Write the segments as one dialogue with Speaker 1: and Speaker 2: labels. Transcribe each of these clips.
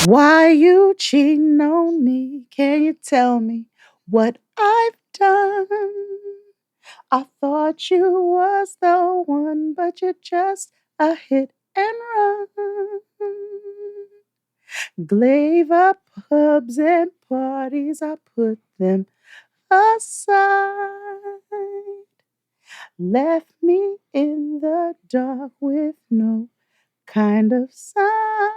Speaker 1: Why you cheating on me? Can you tell me what I've done? I thought you was the one, but you're just a hit and run. Gave up pubs and parties, I put them aside. Left me in the dark with no kind of sign.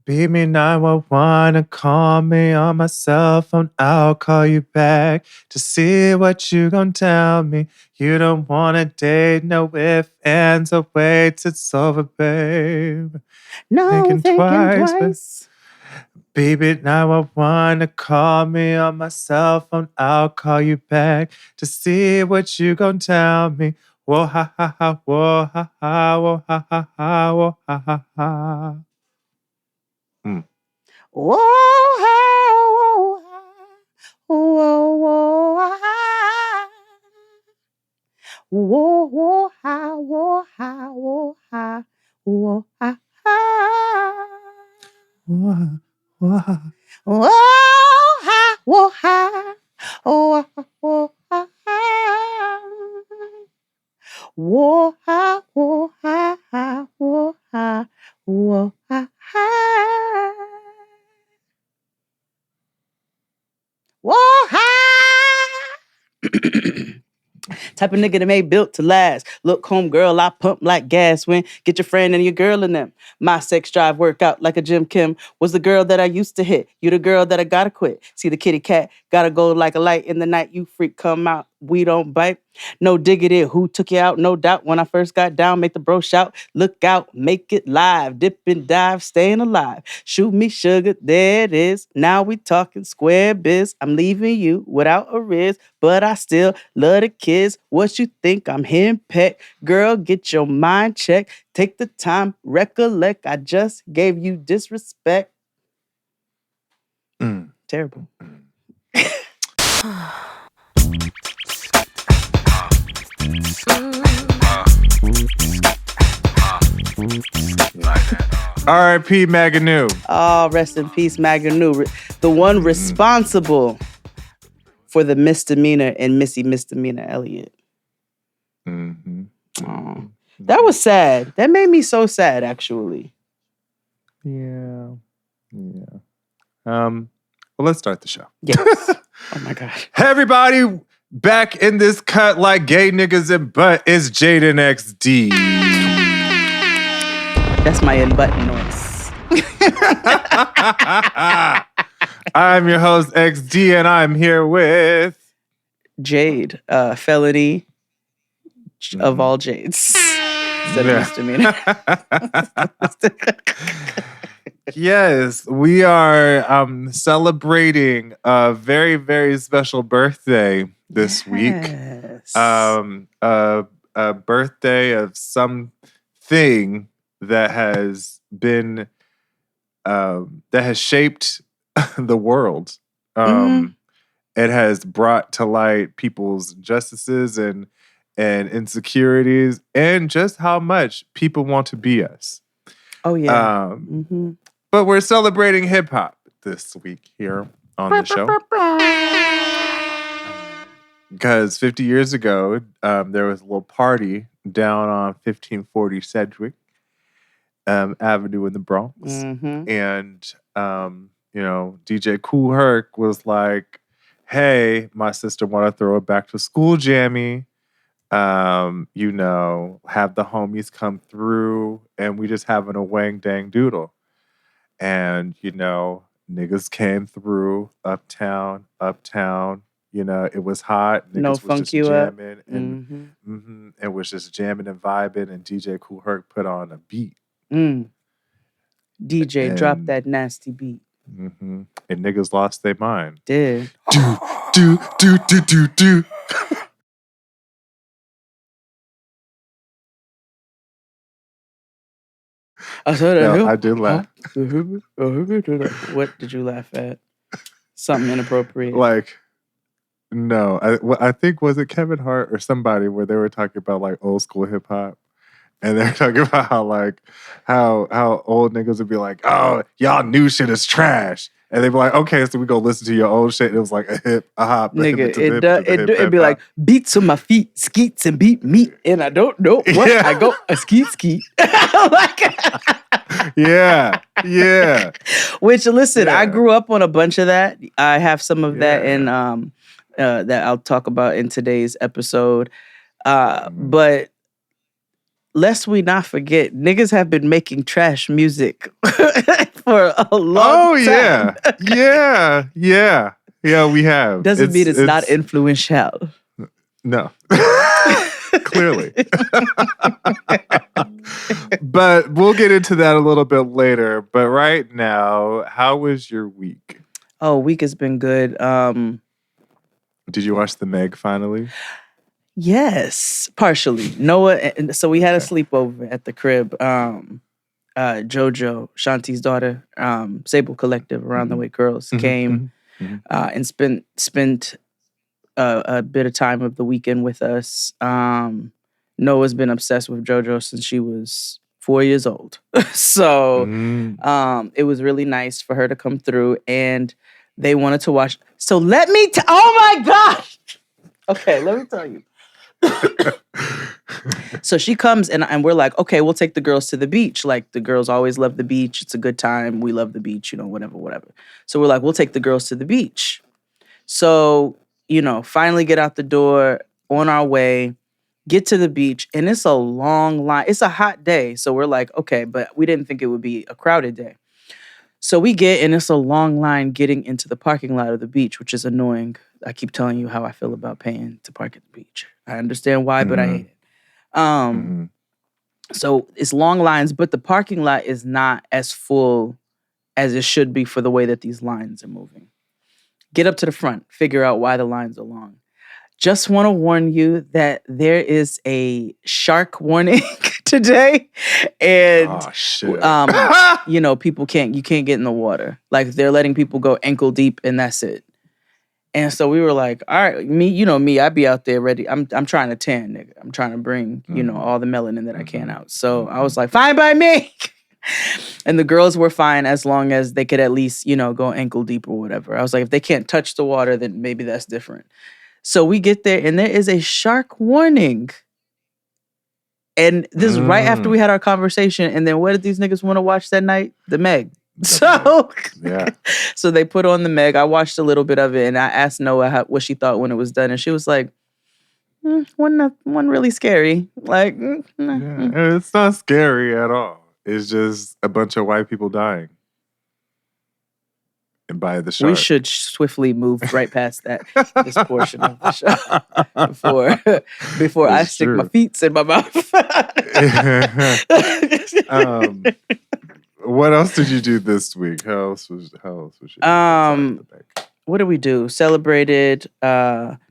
Speaker 2: Beat me 911 and call me on my cell phone. I'll call you back to see what you gon' tell me. You don't wanna date, no ifs, ands, or waits. It's over, babe.
Speaker 1: No thinking twice.
Speaker 2: But baby, 911 and call me on my cell phone. I'll call you back to see what you gon' tell me. Whoa ha ha ha, whoa ha ha, whoa ha ha ha, whoa ha ha ha.
Speaker 1: Whoa, whoa, whoa, whoa, whoa, whoa, ha, whoa, ha, whoa, ha, whoa, ha, ha.
Speaker 2: Whoa, whoa.
Speaker 1: Whoa, ha, whoa, ha, whoa, whoa, ha, ha. Whoa, ha, whoa, ha, ha, whoa, ha, whoa, ha, ha. Whoa, ha. Type of nigga that made built to last. Look, home girl, I pump like gas when get your friend and your girl in them. My sex drive work out like a Jim Kim. Was the girl that I used to hit. You the girl that I gotta quit. See the kitty cat, gotta go like a light in the night. You freak come out, we don't bite. No diggity, who took you out? No doubt. When I first got down, make the bro shout. Look out, make it live. Dip and dive, staying alive. Shoot me sugar, there it is. Now we talking square biz. I'm leaving you without a riz, but I still love the kids. What you think? I'm henpecked. Girl, get your mind checked. Take the time, recollect. I just gave you disrespect. Terrible.
Speaker 2: R.I.P. Maganu.
Speaker 1: Oh, rest in peace, Maganu. The one responsible for the misdemeanor and Missy Misdemeanor Elliott.
Speaker 2: Mm-hmm.
Speaker 1: Oh, that was sad. That made me so sad, actually.
Speaker 2: Yeah. Well, let's start the show.
Speaker 1: Yes. Oh my God.
Speaker 2: Hey, everybody. Back in this cut like gay niggas and butt is Jaden XD.
Speaker 1: That's my in-button noise.
Speaker 2: I'm your host, XD, and I'm here with...
Speaker 1: Jade, felony of all Jades. Instead of misdemeanor.
Speaker 2: Yes, we are celebrating a very, very special birthday this week. A birthday of something that has been that has shaped the world. It has brought to light people's injustices and insecurities and just how much people want to be us.
Speaker 1: Oh yeah.
Speaker 2: But we're celebrating hip hop this week here on the show. Because 50 years ago, there was a little party down on 1540 Sedgwick Avenue in the Bronx. And, DJ Kool Herc was like, hey, my sister want to throw a back to school jammy. Have the homies come through and we just having a wang dang doodle. And, niggas came through uptown. It was hot. Niggas
Speaker 1: no
Speaker 2: was
Speaker 1: funk
Speaker 2: just
Speaker 1: you
Speaker 2: jamming
Speaker 1: up.
Speaker 2: And it was just jamming and vibing. And DJ Kool Herc put on a beat.
Speaker 1: DJ dropped that nasty beat.
Speaker 2: And niggas lost their mind.
Speaker 1: Did.
Speaker 2: Do.
Speaker 1: I
Speaker 2: did laugh.
Speaker 1: What did you laugh at? Something inappropriate.
Speaker 2: Like, no. I think, was it Kevin Hart or somebody where they were talking about like old school hip hop? And they're talking about how old niggas would be like, oh, y'all new shit is trash. And they'd be like, okay, so we go listen to your old shit. And it was like a hip, a hop, a hip,
Speaker 1: Nigga,
Speaker 2: to the hip, to the hip,
Speaker 1: it'd be like beats on my feet, skeets and beat meat, and I don't know what
Speaker 2: Yeah.
Speaker 1: I go a skeet. Like,
Speaker 2: yeah.
Speaker 1: which listen, I
Speaker 2: Yeah.
Speaker 1: grew up on a bunch of that. I have some of that in
Speaker 2: Yeah.
Speaker 1: that I'll talk about in today's episode. But lest we not forget, niggas have been making trash music for a long time.
Speaker 2: Yeah, we have.
Speaker 1: Doesn't mean it's not influential.
Speaker 2: No. Clearly. But we'll get into that a little bit later. But right now, how was your week?
Speaker 1: Oh, week has been good.
Speaker 2: Did you watch The Meg finally?
Speaker 1: Yes, partially. Noah, so we had a sleepover at the crib. Jojo, Shanti's daughter, Sable Collective, Around the Way Girls came and spent a bit of time of the weekend with us. Noah's been obsessed with JoJo since she was 4 years old. So it was really nice for her to come through, and they wanted to watch. So let me oh my gosh. Okay, let me tell you. So she comes and we're like, okay, we'll take the girls to the beach. Like, the girls always love the beach. It's a good time. We love the beach, whatever. So we're like, we'll take the girls to the beach. So, finally get out the door, on our way, get to the beach, and it's a long line. It's a hot day. So we're like, okay, but we didn't think it would be a crowded day. So we get, and it's a long line getting into the parking lot of the beach, which is annoying. I keep telling you how I feel about paying to park at the beach. I understand why, but I hate it. So it's long lines, but the parking lot is not as full as it should be for the way that these lines are moving. Get up to the front, figure out why the lines are long. Just want to warn you that there is a shark warning today, and people can't get in the water. Like, they're letting people go ankle deep, and that's it. And so we were like, all right, me, I'd be out there ready. I'm trying to tan, nigga. I'm trying to bring, all the melanin that I can out. So I was like, fine by me. And the girls were fine as long as they could at least, go ankle deep or whatever. I was like, if they can't touch the water, then maybe that's different. So we get there, and there is a shark warning. And this is right after we had our conversation. And then what did these niggas want to watch that night? The Meg. So they put on the Meg. I watched a little bit of it, and I asked Noah what she thought when it was done, and she was like, "One really scary." Like,
Speaker 2: it's not scary at all. It's just a bunch of white people dying, and by the shark.
Speaker 1: We should swiftly move right past this portion of the show before I stick my feet in my mouth.
Speaker 2: What else did you do this week? How else was your
Speaker 1: what did we do? Celebrated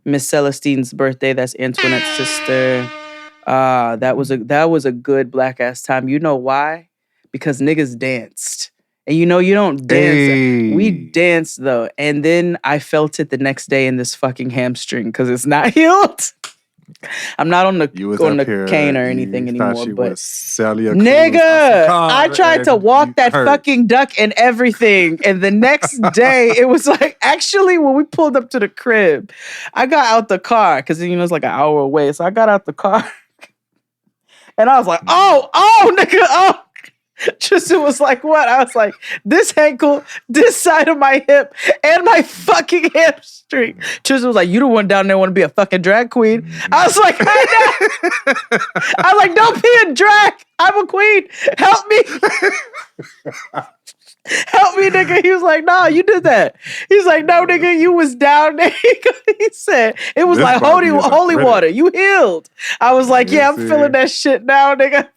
Speaker 1: Miss Celestine's birthday. That's Antoinette's sister. That was a good black ass time. You know why? Because niggas danced. And you don't dance. Hey. We danced though. And then I felt it the next day in this fucking hamstring because it's not healed. I'm not on the cane or anything anymore, but nigga, I tried to walk that fucking duck and everything, and the next day it was like, actually, when we pulled up to the crib, I got out the car because it's like an hour away, so I got out the car, and I was like, oh, nigga, oh. Tristan was like, what? I was like, this ankle, this side of my hip, and my fucking hamstring. Tristan was like, you the one down there want to be a fucking drag queen. I was like, I was like, don't be a drag. I'm a queen. Help me. Help me, nigga. He was like, nah, you did that. He's like, no, nigga, you was down there. He said, it was like holy water. You healed. I was like, I'm feeling that shit now, nigga.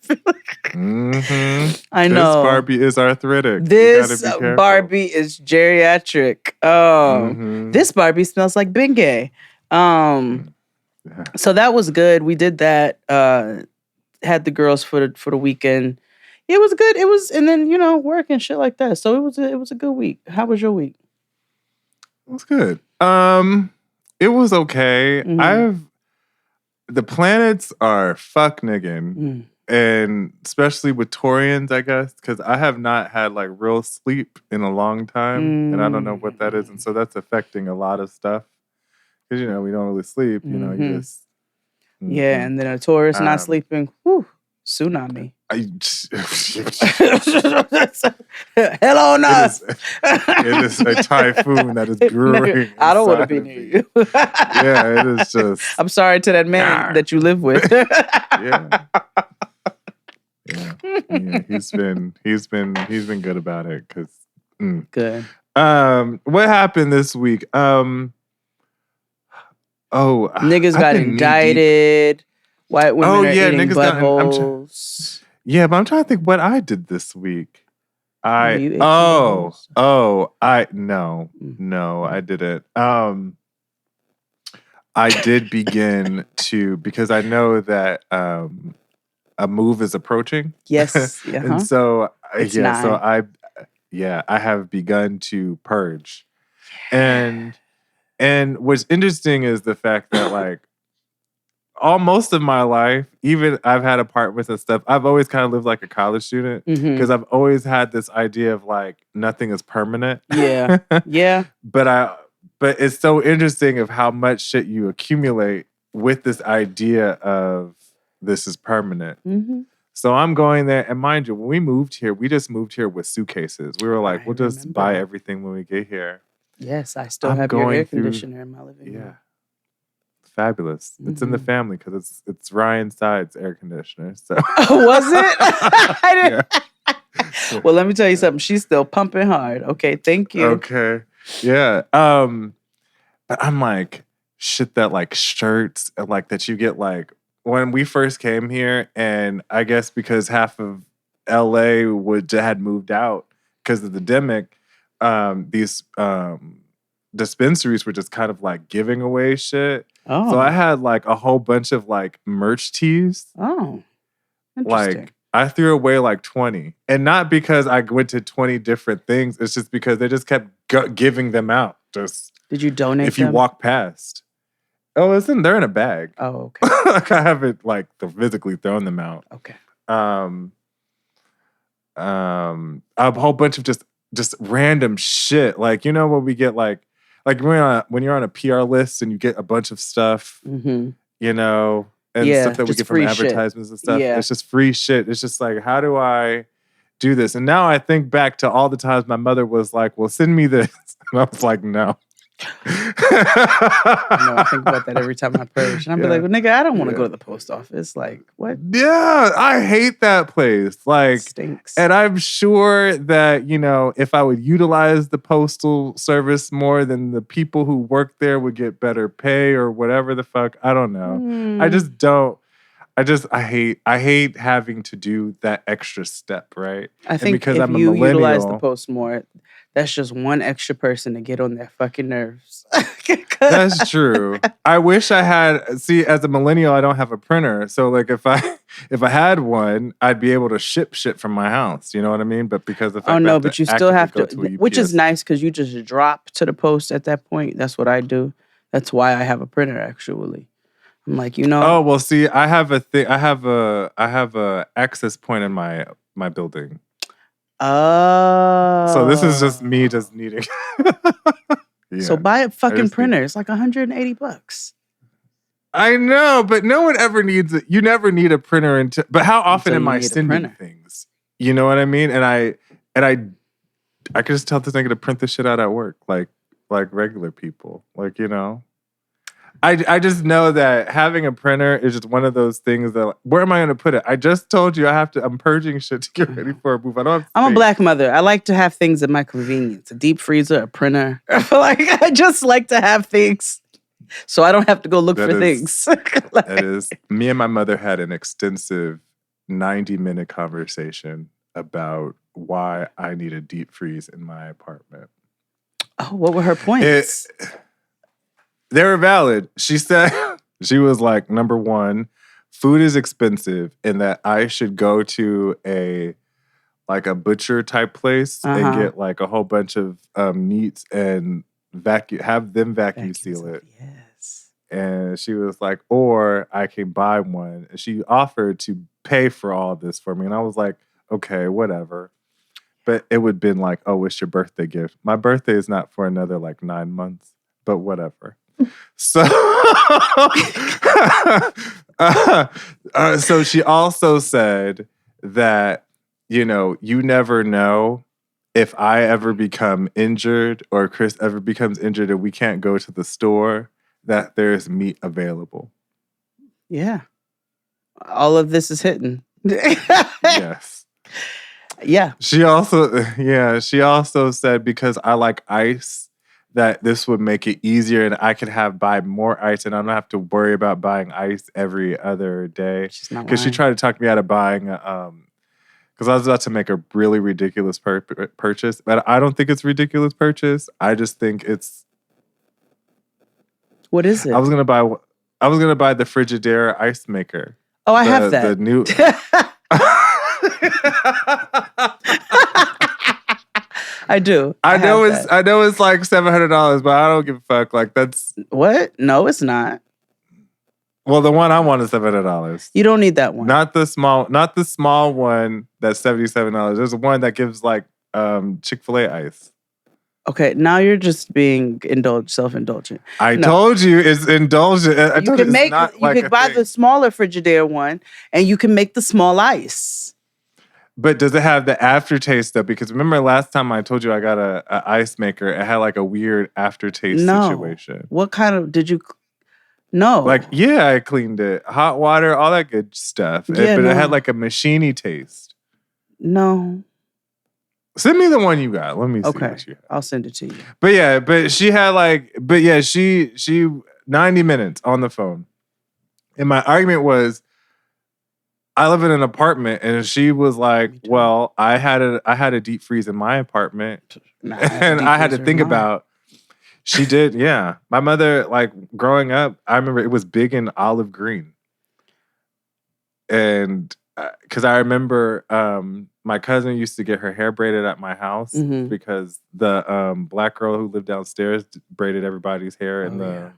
Speaker 1: I know.
Speaker 2: This Barbie is arthritic.
Speaker 1: This Barbie is geriatric. This Barbie smells like Bengay. So that was good. We did that. Had the girls for the weekend. It was good. It was, and then work and shit like that. So it was a good week. How was your week?
Speaker 2: It was good. It was okay. The planets are fuck niggin and especially with Torians, I guess, because I have not had like real sleep in a long time, and I don't know what that is, and so that's affecting a lot of stuff. Because we don't really sleep. You just
Speaker 1: yeah, and then a Taurus not sleeping. Whew, tsunami. Hello, us.
Speaker 2: It is a typhoon that is brewing.
Speaker 1: I don't want to be near you.
Speaker 2: Yeah, it is just.
Speaker 1: I'm sorry to that man that you live with.
Speaker 2: Yeah. He's been good about it because.
Speaker 1: Good.
Speaker 2: What happened this week?
Speaker 1: Niggas got indicted. White women are eating buttholes.
Speaker 2: Yeah, but I'm trying to think what I did this week. I didn't. I did begin to, because I know that a move is approaching.
Speaker 1: Yes.
Speaker 2: And so I have begun to purge. And what's interesting is the fact that like most of my life, even I've had apartments and stuff, I've always kind of lived like a college student because I've always had this idea of like nothing is permanent.
Speaker 1: Yeah. Yeah.
Speaker 2: But it's so interesting of how much shit you accumulate with this idea of this is permanent. So I'm going there, and mind you, when we moved here, we just moved here with suitcases. We were like, we'll just buy everything when we get here.
Speaker 1: Yes, I still have your air conditioner in my living room.
Speaker 2: Yeah. Fabulous. It's in the family because it's Ryan Side's air conditioner. So
Speaker 1: was it? I didn't. Yeah. Well, let me tell you something. She's still pumping hard. Okay, thank you.
Speaker 2: Okay. Yeah. But I'm like, shit that like shirts like that you get like when we first came here, and I guess because half of LA had moved out because of the demic, these dispensaries were just kind of like giving away shit.
Speaker 1: Oh.
Speaker 2: So I had like a whole bunch of like merch tees.
Speaker 1: Oh, interesting.
Speaker 2: Like I threw away like 20, and not because I went to 20 different things. It's just because they just kept giving them out. Just
Speaker 1: did you donate
Speaker 2: if you walk past? Oh, they're in a bag.
Speaker 1: Oh, okay.
Speaker 2: Like I haven't like physically thrown them out.
Speaker 1: Okay.
Speaker 2: A whole bunch of just random shit. Like when we get like when you're on a PR list and you get a bunch of stuff, and stuff that we get from advertisements and stuff. Yeah. It's just free shit. It's just like, how do I do this? And now I think back to all the times my mother was like, well, send me this. And I was like, no.
Speaker 1: I think about that every time I purge. And I'll be like, well, nigga, I don't want to go to the post office. Like, what?
Speaker 2: Yeah, I hate that place. Like,
Speaker 1: stinks.
Speaker 2: And I'm sure that, if I would utilize the postal service more, then the people who work there would get better pay or whatever the fuck. I don't know. I just don't. I hate having to do that extra step, right?
Speaker 1: I think because if you utilize the post more, that's just one extra person to get on their fucking nerves.
Speaker 2: That's true. I wish I had. See, as a millennial, I don't have a printer, so like if I had one, I'd be able to ship shit from my house. You know what I mean? But because of
Speaker 1: but you still have to, which is nice because you just drop to the post at that point. That's what I do. That's why I have a printer actually. I'm like,
Speaker 2: Oh well, see, I have a thing. I have a access point in my building.
Speaker 1: Oh.
Speaker 2: So this is just me just needing.
Speaker 1: Yeah. So buy a fucking printer. It's like $180.
Speaker 2: I know, but no one ever needs it. You never need a printer until. But how often am I sending things? You know what I mean? And I could just tell this nigga to print the shit out at work, like regular people, like I just know that having a printer is just one of those things that, where am I going to put it? I just told you I'm purging shit to get ready for a move. I'm
Speaker 1: a black mother. I like to have things at my convenience. A deep freezer, a printer. I just like to have things so I don't have to go look for things.
Speaker 2: That is. Me and my mother had an extensive 90-minute conversation about why I need a deep freeze in my apartment.
Speaker 1: Oh, what were her points?
Speaker 2: They were valid. She said, she was like, number one, food is expensive and that I should go to a butcher type place and get like a whole bunch of meats and have them vacuum seal it.
Speaker 1: Yes.
Speaker 2: And she was like, or I can buy one. And she offered to pay for all this for me. And I was like, okay, whatever. But it would have been like, oh, it's your birthday gift. My birthday is not for another like 9 months, but whatever. So, so she also said that, you know, you never know if I ever become injured or Chris ever becomes injured and we can't go to the store, that there's meat available.
Speaker 1: Yeah. All of this is hitting.
Speaker 2: Yes.
Speaker 1: Yeah.
Speaker 2: She also said because I like ice, that this would make it easier and I could buy more ice and I don't have to worry about buying ice every other day. Because she tried to talk me out of buying because I was about to make a really ridiculous purchase, but I don't think it's a ridiculous purchase. I just think it's.
Speaker 1: What is it?
Speaker 2: I was gonna buy the Frigidaire ice maker.
Speaker 1: Oh, I have that.
Speaker 2: The new.
Speaker 1: I do.
Speaker 2: I know it's like $700, but I don't give a fuck. Like that's
Speaker 1: what? No, it's not.
Speaker 2: Well, the one I want is $700.
Speaker 1: You don't need that one.
Speaker 2: Not the small one that's $77. There's one that gives like Chick-fil-A ice.
Speaker 1: Okay, now you're just being self-indulgent.
Speaker 2: I told you it's indulgent.
Speaker 1: You could buy the smaller Frigidaire one, and you can make the small ice.
Speaker 2: But does it have the aftertaste though? Because remember last time I told you I got a ice maker. It had like a weird aftertaste situation.
Speaker 1: What kind of did you? No.
Speaker 2: Like yeah, I cleaned it, hot water, all that good stuff.
Speaker 1: Yeah,
Speaker 2: but it had like a machiney taste.
Speaker 1: No.
Speaker 2: Send me the one you got. Let me see what you have.
Speaker 1: I'll send it to you.
Speaker 2: But she had she 90 minutes on the phone. And my argument was, I live in an apartment, and she was like, well, I had a deep freeze in my apartment. And I had to think about, she did, yeah. My mother, like growing up, I remember it was big in olive green. And because I remember my cousin used to get her hair braided at my house because the black girl who lived downstairs braided everybody's hair in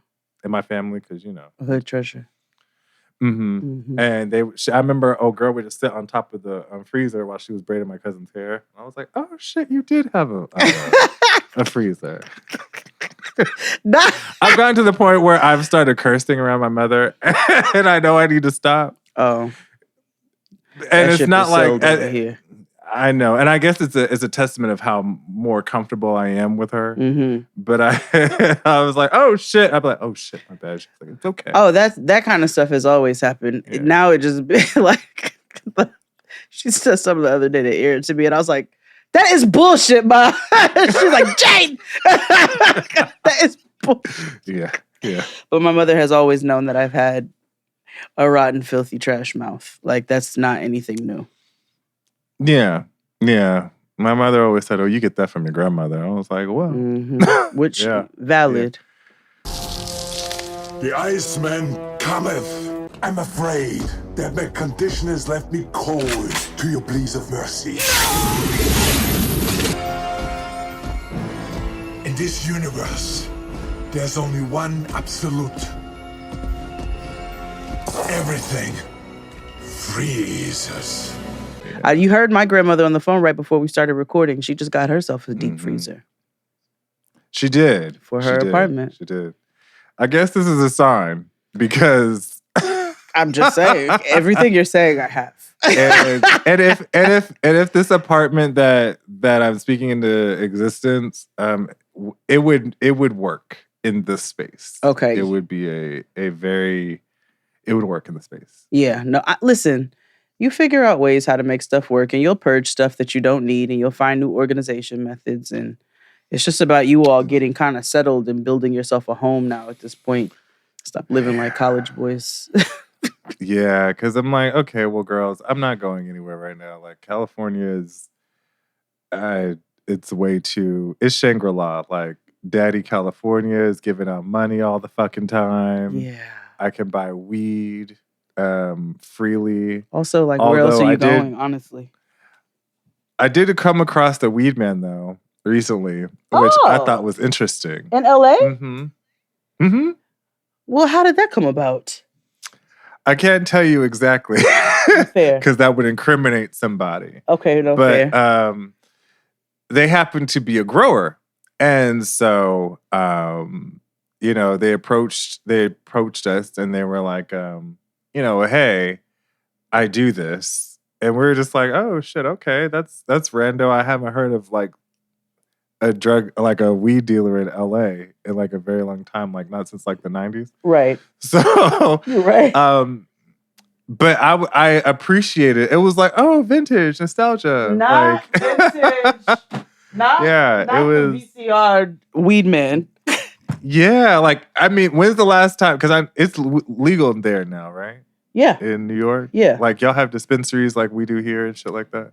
Speaker 2: my family because, you know.
Speaker 1: Hood treasure.
Speaker 2: Mm-hmm. And I remember old girl would just sit on top of the freezer while she was braiding my cousin's hair. And I was like, oh shit, you did have a freezer. I've gotten to the point where I've started cursing around my mother and I know I need to stop.
Speaker 1: Oh.
Speaker 2: And it's not like I know, and I guess it's a testament of how more comfortable I am with her. Mm-hmm. But I was like, oh shit! I'm like, oh shit, my bad. She's like, it's okay.
Speaker 1: Oh, that kind of stuff has always happened. Yeah. Now it just been like she said something the other day that aired to me, and I was like, that is bullshit, ma. She's like, Jane, that is bullshit.
Speaker 2: Yeah.
Speaker 1: But my mother has always known that I've had a rotten, filthy trash mouth. Like that's not anything new.
Speaker 2: Yeah. My mother always said, "Oh, you get that from your grandmother." I was like, "Well,"
Speaker 1: which valid.
Speaker 3: Yeah. The Iceman cometh. I'm afraid that my condition has left me cold to your pleas of mercy. In this universe, there's only one absolute. Everything freezes.
Speaker 1: You heard my grandmother on the phone right before we started recording. She just got herself a deep freezer.
Speaker 2: She did.
Speaker 1: For her apartment.
Speaker 2: She did. I guess this is a sign because
Speaker 1: I'm just saying everything you're saying I have.
Speaker 2: and if this apartment that I'm speaking into existence, it would work in this space.
Speaker 1: Okay.
Speaker 2: It would be it would work in the space.
Speaker 1: Yeah. No, listen, you figure out ways how to make stuff work and you'll purge stuff that you don't need and you'll find new organization methods. And it's just about you all getting kind of settled and building yourself a home now at this point. Stop living like college boys.
Speaker 2: Yeah, because I'm like, okay, well, girls, I'm not going anywhere right now. Like California is, it's way too, it's Shangri-La. Like Daddy California is giving out money all the fucking time.
Speaker 1: Yeah.
Speaker 2: I can buy weed freely.
Speaker 1: Also, like, where else are you going, honestly?
Speaker 2: I did come across the weed man, though, recently, which I thought was interesting.
Speaker 1: In LA?
Speaker 2: Mm-hmm. Mm-hmm.
Speaker 1: Well, how did that come about?
Speaker 2: I can't tell you exactly.
Speaker 1: Fair.
Speaker 2: Because that would incriminate somebody.
Speaker 1: Okay, no,
Speaker 2: but,
Speaker 1: fair.
Speaker 2: They happen to be a grower. And so, they approached us and they were like, hey, I do this. And we were just like, oh shit, okay, that's rando. I haven't heard of like a weed dealer in LA in like a very long time, like not since like the 90s.
Speaker 1: Right.
Speaker 2: So
Speaker 1: you're right.
Speaker 2: But I appreciate it. It was like, oh, vintage nostalgia.
Speaker 1: Not
Speaker 2: like,
Speaker 1: vintage. Not
Speaker 2: it was
Speaker 1: the VCR weed man.
Speaker 2: Yeah, like I mean, when's the last time? Because it's legal there now, right?
Speaker 1: Yeah.
Speaker 2: In New York.
Speaker 1: Yeah.
Speaker 2: Like y'all have dispensaries like we do here and shit like that.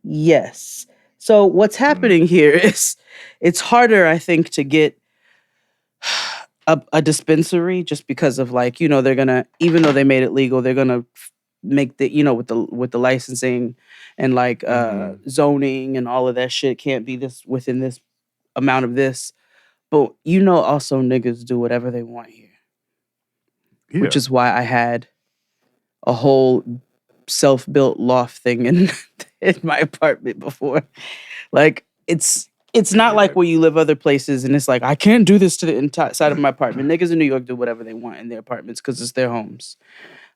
Speaker 1: Yes. So what's happening here is it's harder, I think, to get a dispensary just because of like, they're gonna, even though they made it legal, they're gonna make the, with the licensing and like zoning and all of that shit can't be this within this amount of this. But also niggas do whatever they want here. Yeah. Which is why I had a whole self-built loft thing in my apartment before. Like it's not like where you live other places and it's like, I can't do this to the entire side of my apartment. Niggas in New York do whatever they want in their apartments because it's their homes.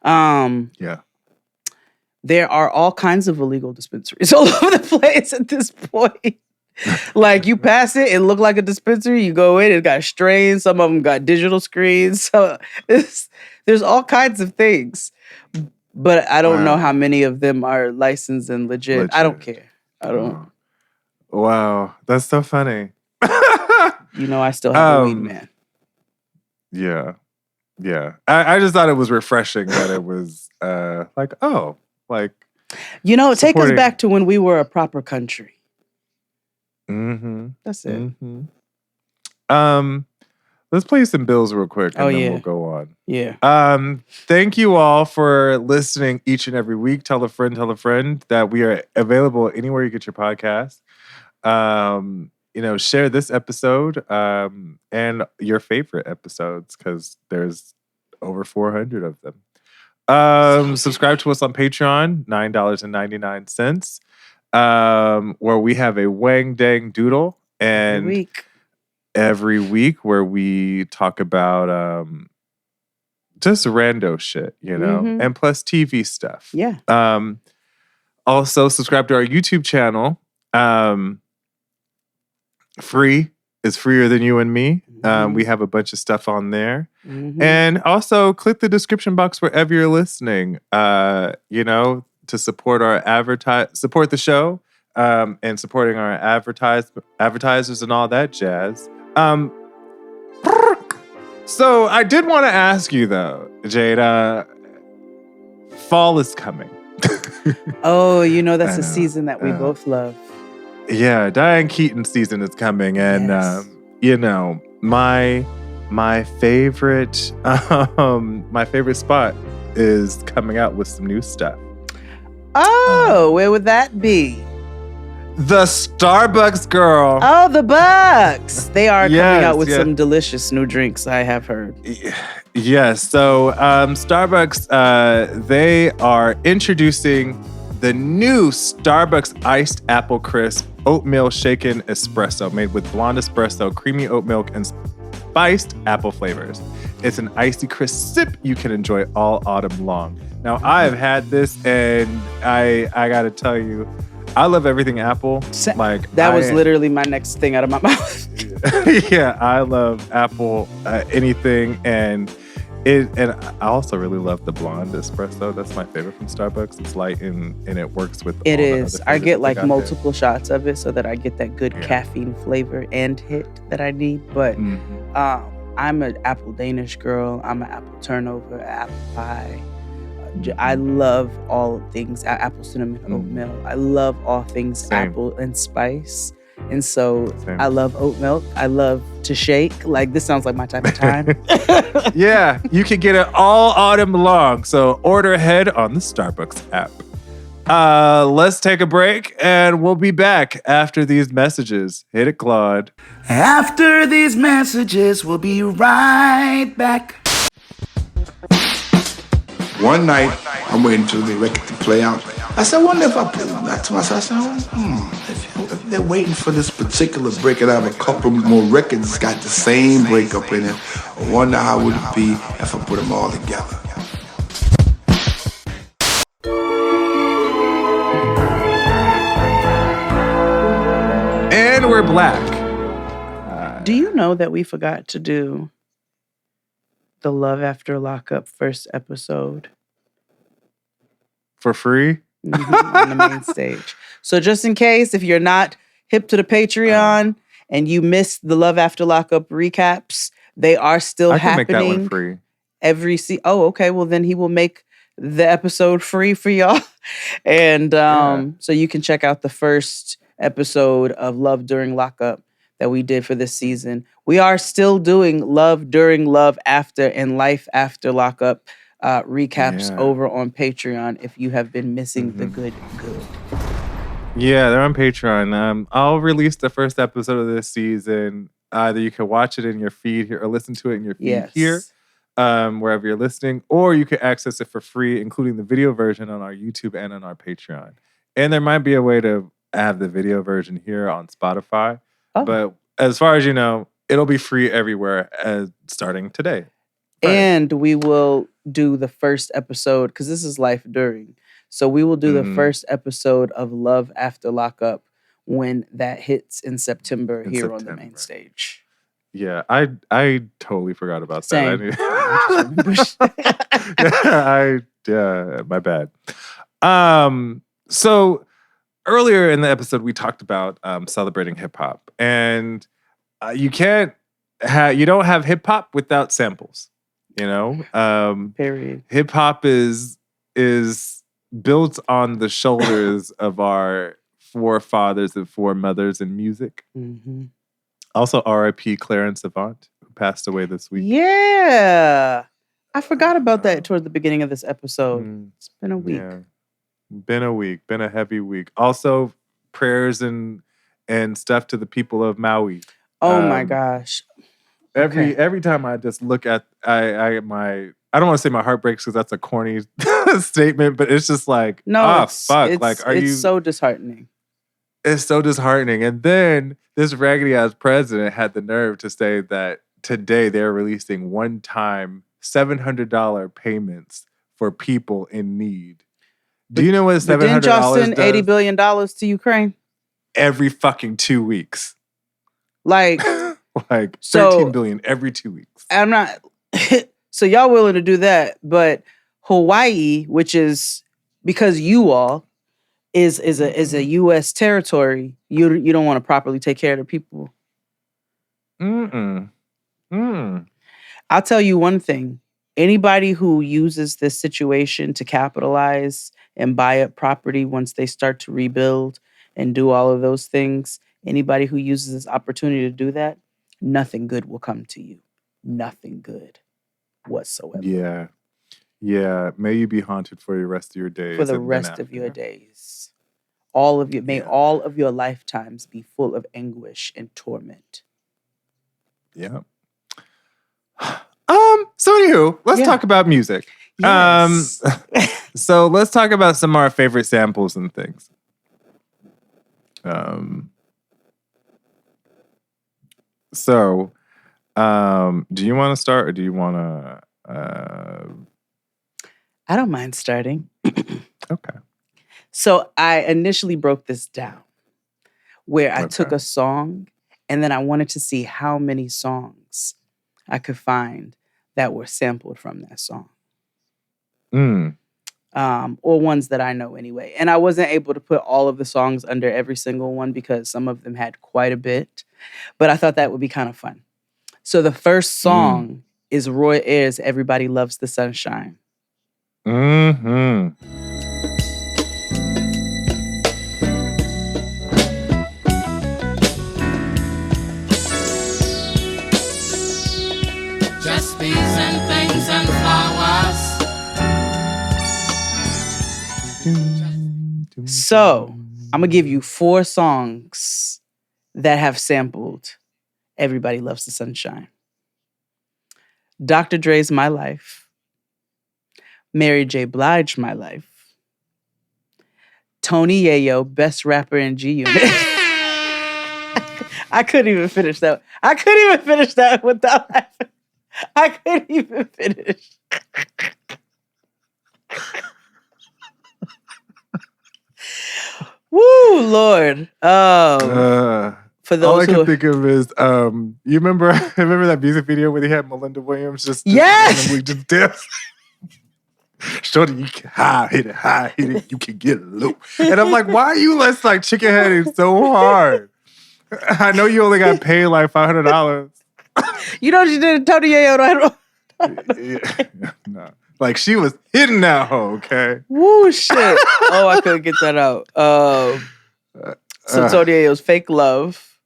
Speaker 2: Yeah.
Speaker 1: There are all kinds of illegal dispensaries all over the place at this point. Like you pass it look like a dispensary, you go in, it got strains, some of them got digital screens. So there's all kinds of things. But I don't know how many of them are licensed and legit. I don't care. I don't.
Speaker 2: Wow, that's so funny.
Speaker 1: I still have a weed man.
Speaker 2: Yeah. Yeah. I just thought it was refreshing that it was like, oh, like
Speaker 1: take us back to when we were a proper country.
Speaker 2: Mm-hmm.
Speaker 1: That's it.
Speaker 2: Mm-hmm. Let's play some bills real quick and then we'll go on.
Speaker 1: Yeah.
Speaker 2: Thank you all for listening each and every week. Tell a friend that we are available anywhere you get your podcast. Share this episode and your favorite episodes because there's over 400 of them. Subscribe to us on Patreon, $9.99. Where we have a Wang Dang Doodle and every week where we talk about just rando shit, and plus TV stuff.
Speaker 1: Yeah.
Speaker 2: Also subscribe to our YouTube channel. Free is freer than you and me. We have a bunch of stuff on there. And also click the description box wherever you're listening. To support support the show, and supporting our advertisers and all that jazz. So I did want to ask you though, Jada, fall is coming.
Speaker 1: Oh, that's a season that we both love.
Speaker 2: Yeah, Diane Keaton season is coming, and my favorite spot is coming out with some new stuff.
Speaker 1: Oh, where would that be?
Speaker 2: The Starbucks, girl.
Speaker 1: Oh, the Bucks. They are coming out with some delicious new drinks, I have heard.
Speaker 2: Yes. So Starbucks, they are introducing the new Starbucks Iced Apple Crisp Oatmeal Shaken Espresso made with blonde espresso, creamy oat milk, and spiced apple flavors. It's an icy crisp sip you can enjoy all autumn long. Now, I've had this, and I gotta tell you, I love everything Apple. Like
Speaker 1: that was literally my next thing out of my mouth.
Speaker 2: Yeah, I love Apple anything, and I also really love the blonde espresso. That's my favorite from Starbucks. It's light and it works with.
Speaker 1: It is. I get like multiple shots of it so that I get that good caffeine flavor and hit that I need. But I'm an apple Danish girl. I'm an apple turnover, apple pie. I love all things apple cinnamon oatmeal. I love all things apple and spice. And so I love oat milk. I love to shake. Like this sounds like my type of time.
Speaker 2: Yeah, you can get it all autumn long. So order ahead on the Starbucks app. Let's take a break, and we'll be back after these messages. Hit it, Claude.
Speaker 4: After these messages, we'll be right back.
Speaker 3: One night, I'm waiting till the record to play out. I said, I wonder if I play that to myself. I said, if they're waiting for this particular break and I have a couple more records got the same breakup in it, I wonder how would it be if I put them all together.
Speaker 2: And we're black.
Speaker 1: Do you know that we forgot to do the Love After Lockup first episode?
Speaker 2: For free?
Speaker 1: On the main stage. So just in case, if you're not hip to the Patreon and you missed the Love After Lockup recaps, they are still
Speaker 2: I can
Speaker 1: happening.
Speaker 2: make that one free.
Speaker 1: Oh, okay. Well, then he will make the episode free for y'all. And so you can check out the first episode of Love During Lockup that we did for this season. We are still doing Love During, Love After, and Life After Lockup recaps over on Patreon if you have been missing the good.
Speaker 2: Yeah, they're on Patreon. I'll release the first episode of this season. Either you can watch it in your feed here or listen to it in your feed here, wherever you're listening, or you can access it for free, including the video version on our YouTube and on our Patreon. And there might be a way to have the video version here on Spotify. But as far as you know, it'll be free everywhere starting today.
Speaker 1: And we will do the first episode, because this is Life During. So we will do the first episode of Love After Lockup when that hits in September on the main stage.
Speaker 2: Yeah, I totally forgot about
Speaker 1: Same.
Speaker 2: that. My bad. So earlier in the episode, we talked about celebrating hip hop, and you don't have hip hop without samples. You know,
Speaker 1: Period.
Speaker 2: Hip hop is built on the shoulders of our forefathers and foremothers in music. Mm-hmm. Also, R.I.P. Clarence Avant, who passed away this week.
Speaker 1: Yeah, I forgot about that towards the beginning of this episode. It's been a week.
Speaker 2: Yeah. Been a heavy week. Also, prayers and stuff to the people of Maui.
Speaker 1: Oh my gosh.
Speaker 2: Every time I just look at I don't want to say my heart breaks because that's a corny statement, but it's just like, fuck. It's
Speaker 1: so disheartening.
Speaker 2: It's so disheartening. And then this raggedy ass president had the nerve to say that today they're releasing one-time $700 payments for people in need. Do you know what $700
Speaker 1: didn't y'all send
Speaker 2: does?
Speaker 1: $80 billion to Ukraine?
Speaker 2: Every fucking 2 weeks.
Speaker 1: Like
Speaker 2: 13 billion every 2 weeks.
Speaker 1: I'm not so y'all willing to do that, but Hawaii, which is because you all is a US territory, you don't want to properly take care of the people. I'll tell you one thing. Anybody who uses this situation to capitalize and buy up property once they start to rebuild and do all of those things, anybody who uses this opportunity to do that, nothing good will come to you. Nothing good whatsoever.
Speaker 2: Yeah. Yeah. May you be haunted for the rest of your days.
Speaker 1: For the rest of your days. All of you, may all of your lifetimes be full of anguish and torment.
Speaker 2: Yeah. So anywho, let's talk about music.
Speaker 1: Yes.
Speaker 2: So let's talk about some of our favorite samples and things. So, do you want to start or do you want to?
Speaker 1: I don't mind starting.
Speaker 2: Okay.
Speaker 1: So I initially broke this down where I took a song and then I wanted to see how many songs I could find that were sampled from that song. Or ones that I know anyway. And I wasn't able to put all of the songs under every single one because some of them had quite a bit. But I thought that would be kind of fun. So the first song is Roy Ayers' Everybody Loves the Sunshine.
Speaker 2: Mm-hmm.
Speaker 5: Just bees and things and flowers.
Speaker 1: So I'm gonna give you 4 songs that have sampled Everybody Loves the Sunshine. Dr. Dre's My Life. Mary J. Blige, My Life. Tony Yayo, Best Rapper in G Unit. I couldn't even finish that. I couldn't even finish that without laughing. I couldn't even finish. Woo, Lord. For those
Speaker 2: all I
Speaker 1: who
Speaker 2: can think of is, you remember that music video where they had Melinda Williams just
Speaker 1: Yes!
Speaker 2: randomly just dance? Shorty, you can hit it, you can get low. And I'm like, why are you like chicken heading so hard? I know you only got paid like $500.
Speaker 1: You know what you did to Tony Yayo?
Speaker 2: No. Like she was hitting that hoe, okay?
Speaker 1: Woo, shit. Oh, I couldn't get that out. So Tony Yayo's Fake Love.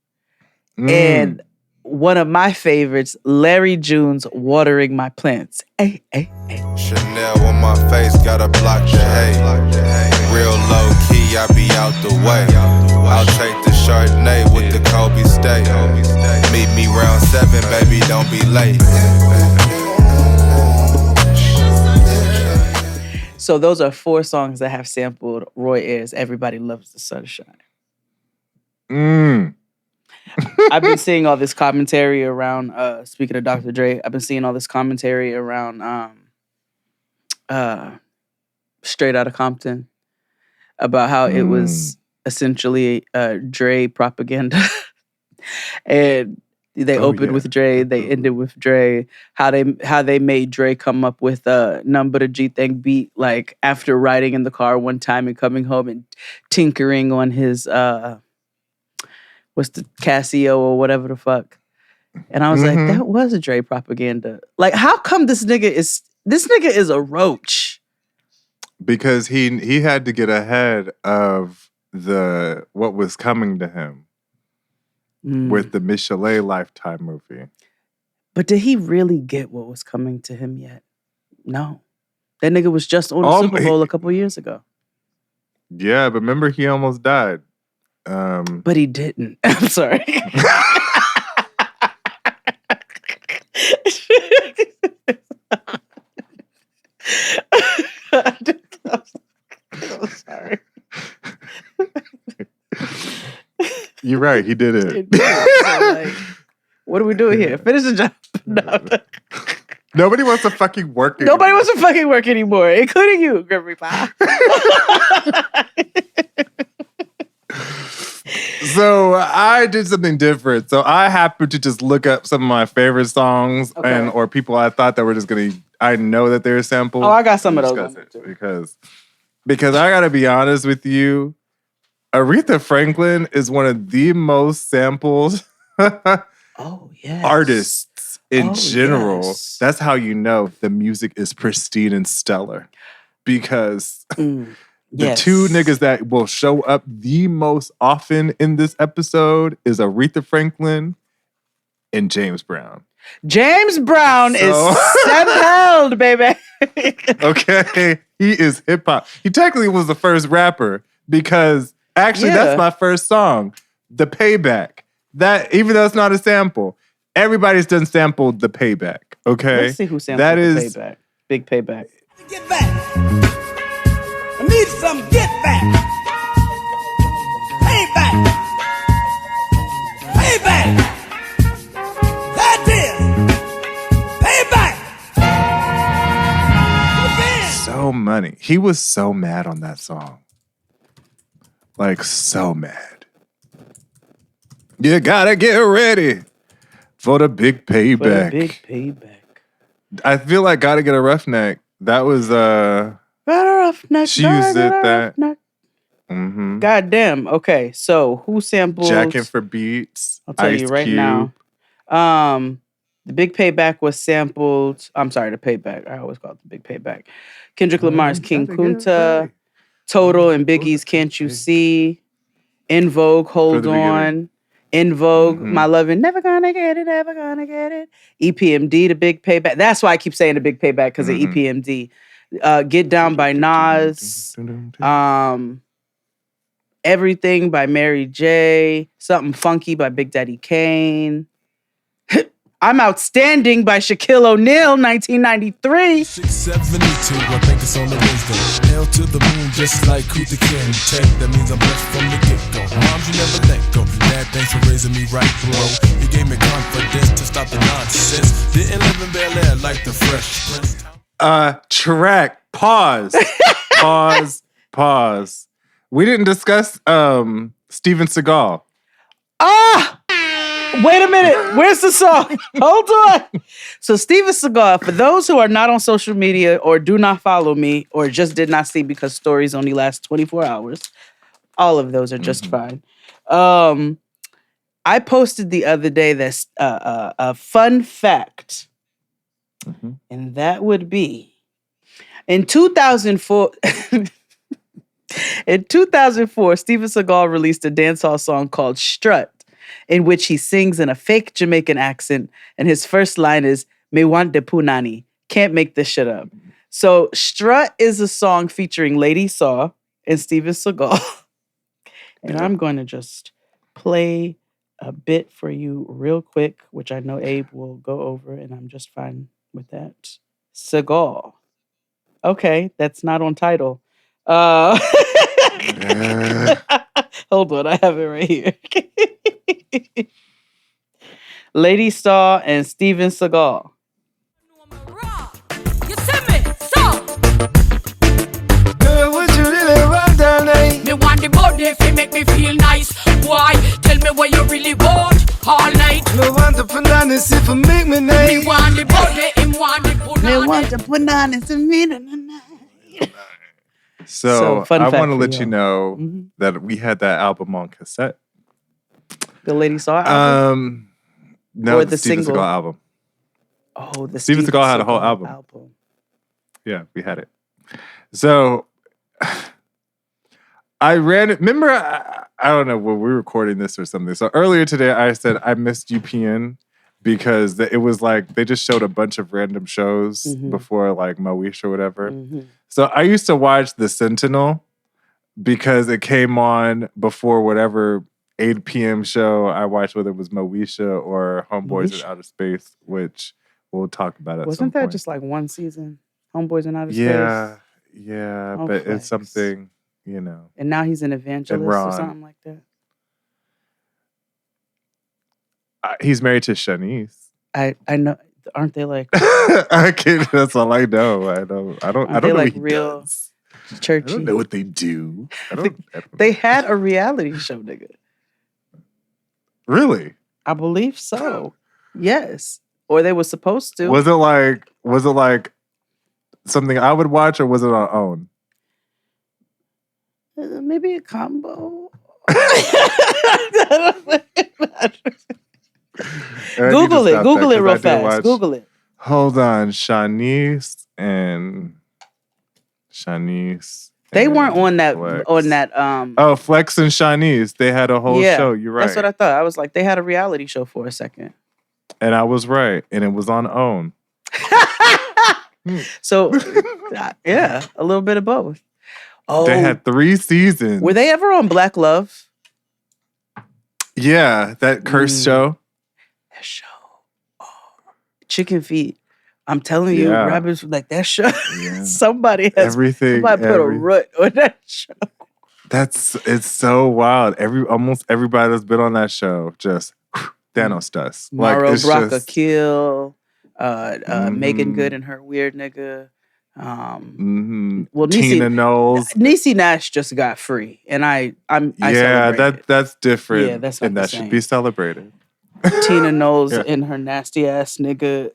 Speaker 1: And one of my favorites, Larry June's Watering My Plants. Hey, hey, hey.
Speaker 6: Chanel on my face, gotta block the hate. Real low key, I be out the way. I'll take the Chardonnay with the Kobe steak. Meet me round 7, baby, don't be late.
Speaker 1: So those are 4 songs that have sampled Roy Ayers' Everybody Loves the Sunshine. I've been seeing all this commentary around, speaking of Dr. Dre, I've been seeing all this commentary around Straight Outta Compton about how it was essentially Dre propaganda. And they opened with Dre, they ended with Dre. How they made Dre come up with None But a G-Thang beat, like after riding in the car one time and coming home and tinkering on his what's the Casio or whatever the fuck. And I was like, that was a Dre propaganda. Like, how come this nigga is a roach?
Speaker 2: Because he had to get ahead of what was coming to him with the Michelet Lifetime movie.
Speaker 1: But did he really get what was coming to him yet? No. That nigga was just on the Super Bowl a couple years ago.
Speaker 2: Yeah, but remember he almost died.
Speaker 1: But he didn't. I'm sorry. I'm sorry.
Speaker 2: You're right. He did it.
Speaker 1: So, like, what are we doing here? Finish the job. No.
Speaker 2: Nobody wants to fucking work anymore.
Speaker 1: Nobody wants to fucking work anymore, including you, Gregory Pie.
Speaker 2: So I did something different. So I happened to just look up some of my favorite songs or people I thought that were just I know that they're samples.
Speaker 1: Oh, I got some of those.
Speaker 2: Because I gotta be honest with you, Aretha Franklin is one of the most sampled artists in general. Yes. That's how you know the music is pristine and stellar. Because the 2 niggas that will show up the most often in this episode is Aretha Franklin and James Brown.
Speaker 1: James Brown is sampled, baby.
Speaker 2: Okay. He is hip hop. He technically was the first rapper because actually that's my first song, The Payback. That, even though it's not a sample, everybody's done sampled The Payback. Okay.
Speaker 1: Let's see who sampled The Payback. Big Payback.
Speaker 7: Get back. I need some get back. Payback. Payback. That is. Payback.
Speaker 2: So money. He was so mad on that song. Like, so mad. You gotta get ready for the big payback.
Speaker 1: For the big payback.
Speaker 2: I feel like Gotta Get a Roughneck. That was she used that. Mm-hmm.
Speaker 1: God damn. Okay, so who sampled
Speaker 2: Jackin' for Beats?
Speaker 1: I'll tell you right now. The Big Payback was sampled. I'm sorry, The Payback. I always call it The Big Payback. Kendrick Lamar's King Kunta, Total and Biggie's Can't You See, In Vogue, Hold On, In Vogue, My Lovin', Never Gonna Get It, Never Gonna Get It, EPMD, The Big Payback. That's why I keep saying The Big Payback, because of EPMD. Get Down by Nas. Everything by Mary J. Something Funky by Big Daddy Kane. I'm Outstanding by Shaquille O'Neal, 1993.
Speaker 8: 672, I think it's on the Wednesday. Hell to the moon, just like Kuta Kente. That means I'm blessed from the get-go. Moms, you never let go. Dad, thanks for raising me right, bro. You gave me confidence to stop the nonsense. Didn't live in Bel Air like the Fresh Prince.
Speaker 2: Track. Pause. Pause. We didn't discuss Steven Seagal.
Speaker 1: Wait a minute. Where's the song? Hold on. So Steven Seagal, for those who are not on social media or do not follow me or just did not see because stories only last 24 hours, all of those are just fine. I posted the other day that's a fun fact. And that would be in 2004... In 2004, Steven Seagal released a dancehall song called Strut, in which he sings in a fake Jamaican accent, and his first line is, "Me want de punani." Can't make this shit up. So Strut is a song featuring Lady Saw and Steven Seagal. And I'm going to just play a bit for you real quick, which I know Abe will go over, and I'm just fine with that. Seagal. Okay, that's not on Tidal. Hold on, I have it right here. Lady Saw and Steven Seagal.
Speaker 5: You see me? So,
Speaker 7: Girl, what you really want, darling?
Speaker 5: me want the body if it make me feel nice. Why? Tell me what you really want all night.
Speaker 7: Me want the bananas if it make me
Speaker 5: Me
Speaker 7: nice.
Speaker 5: want the body, him want the punani.
Speaker 1: to put on it to me tonight.
Speaker 2: So
Speaker 1: fun
Speaker 2: I
Speaker 1: fact
Speaker 2: want to
Speaker 1: for
Speaker 2: let you
Speaker 1: y'all.
Speaker 2: know that we had that album on cassette.
Speaker 1: The Lady Saw album?
Speaker 2: No,
Speaker 1: Or
Speaker 2: the
Speaker 1: the
Speaker 2: Steven
Speaker 1: single?
Speaker 2: Seagal album.
Speaker 1: Oh, the
Speaker 2: Steven Seagal had a whole album. Yeah, we had it. So I ran it. Remember, I don't know when we were recording this or something. So earlier today, I said I missed UPN because it was like they just showed a bunch of random shows before like Moesha or whatever. So I used to watch The Sentinel because it came on before whatever 8 p.m. show I watched, whether it was Moesha or Homeboys in Outer Space, which we'll talk about at some
Speaker 1: Wasn't that
Speaker 2: point.
Speaker 1: just like one season? Homeboys in Outer
Speaker 2: Yeah,
Speaker 1: Space?
Speaker 2: yeah,
Speaker 1: Oh,
Speaker 2: but
Speaker 1: flex.
Speaker 2: it's something, you know.
Speaker 1: And now he's an evangelist or
Speaker 2: Ron.
Speaker 1: something like that?
Speaker 2: He's married to Shanice.
Speaker 1: I know. Aren't they like
Speaker 2: I can't. That's all I know. I don't
Speaker 1: Aren't
Speaker 2: know
Speaker 1: they
Speaker 2: what
Speaker 1: like
Speaker 2: he
Speaker 1: real
Speaker 2: does. I
Speaker 1: churchy?
Speaker 2: don't know what they do. I don't
Speaker 1: They had a reality show, nigga.
Speaker 2: really.
Speaker 1: I believe so. Yes. Or they were supposed to.
Speaker 2: Was it like something I would watch, or was it on own?
Speaker 1: Maybe a combo. Google it. Google it real fast. Google it.
Speaker 2: Hold on, Shanice.
Speaker 1: They
Speaker 2: and
Speaker 1: weren't on that
Speaker 2: Flex. Oh, Flex and Shanice. They had a whole show. You're right.
Speaker 1: That's what I thought. I was like, they had a reality show for a second.
Speaker 2: And I was right. And it was on OWN.
Speaker 1: So, yeah, a little bit of both. Oh,
Speaker 2: They had 3 seasons.
Speaker 1: were they ever on Black Love?
Speaker 2: Yeah, that cursed show.
Speaker 1: That show. Oh, Chicken Feet. I'm telling you,
Speaker 2: Yeah.
Speaker 1: rappers like that show.
Speaker 2: Yeah.
Speaker 1: Somebody put a root on that show.
Speaker 2: It's so wild. Almost everybody that's been on that show just Thanos dust.
Speaker 1: Maro
Speaker 2: it's
Speaker 1: Brocka
Speaker 2: just,
Speaker 1: Kill, Megan Good and her weird nigga. Well,
Speaker 2: Tina Knowles.
Speaker 1: Niecy Nash just got free, and I celebrate
Speaker 2: that's different.
Speaker 1: Yeah, that's not
Speaker 2: and
Speaker 1: the
Speaker 2: that
Speaker 1: same.
Speaker 2: should be celebrated.
Speaker 1: Tina Knowles
Speaker 2: Yeah.
Speaker 1: and her nasty ass nigga,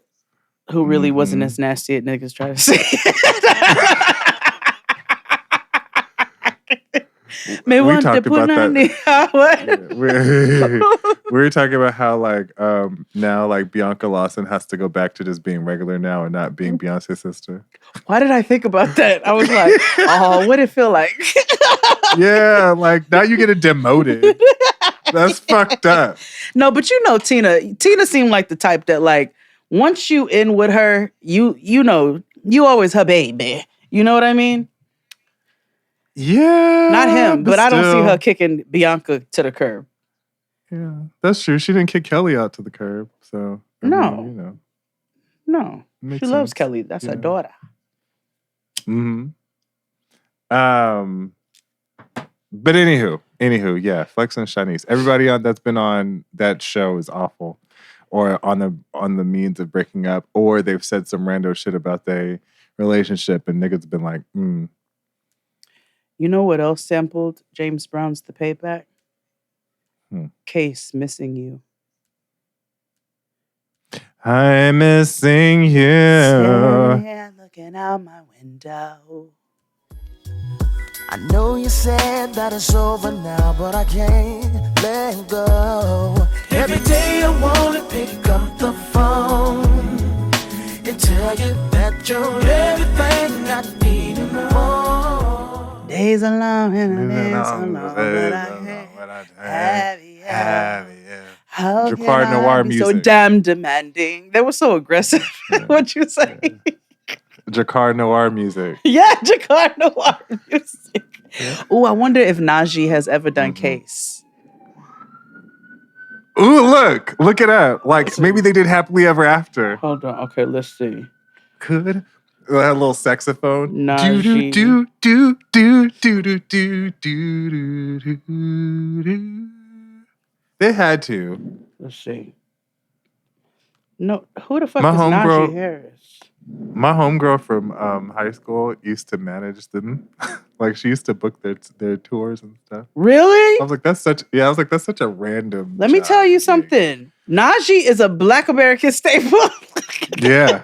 Speaker 1: who really wasn't as nasty as niggas try to say. Me
Speaker 2: We
Speaker 1: want to
Speaker 2: talked
Speaker 1: put
Speaker 2: about
Speaker 1: on
Speaker 2: that.
Speaker 1: the
Speaker 2: We were talking about how now Bianca Lawson has to go back to just being regular now and not being Beyonce's sister.
Speaker 1: Why did I think about that? I was like, oh, what it feel like?
Speaker 2: Yeah, now you get demoted. That's fucked up.
Speaker 1: No, but you know Tina seemed like the type that once you in with her, you know, you always her baby. You know what I mean?
Speaker 2: Yeah.
Speaker 1: Not him, but I don't see her kicking Bianca to the curb.
Speaker 2: Yeah, that's true. She didn't kick Kelly out to the curb. So, I mean,
Speaker 1: No.
Speaker 2: makes
Speaker 1: She loves
Speaker 2: sense.
Speaker 1: Kelly. That's her daughter.
Speaker 2: Mm-hmm. But anywho, yeah, Flex and Shanice. Everybody that's been on that show is awful, or on the means of breaking up, or they've said some rando shit about their relationship, and niggas been like,
Speaker 1: You know what else sampled James Brown's The Payback? Case, Missing You.
Speaker 2: I'm missing you.
Speaker 1: Yeah, looking out my window.
Speaker 9: I know you said that it's over now, but I can't let go. Every day I wanna pick up the phone and tell you that you're everything I need and more.
Speaker 1: Days are long and days are long, but I can't have you. How
Speaker 2: Jacquard
Speaker 1: can I
Speaker 2: Noir
Speaker 1: be
Speaker 2: music.
Speaker 1: so damn demanding? They were so aggressive. What you say?
Speaker 2: Jacquard Noir music.
Speaker 1: Yeah, Jacquard Noir music. Yeah. Oh, I wonder if Najee has ever done Case.
Speaker 2: Ooh, look it up. Like maybe they did Happily Ever After.
Speaker 1: Hold on. Okay, let's see.
Speaker 2: Could that little saxophone?
Speaker 1: Najee.
Speaker 2: Do do do do do do do do do. They had to.
Speaker 1: Let's see. No, who the fuck is Najee Harris?
Speaker 2: My homegirl from high school used to manage them. Like she used to book their tours and stuff.
Speaker 1: Really?
Speaker 2: I was like, that's such a random.
Speaker 1: Let me tell you something. Najee is a Black American staple.
Speaker 2: Yeah.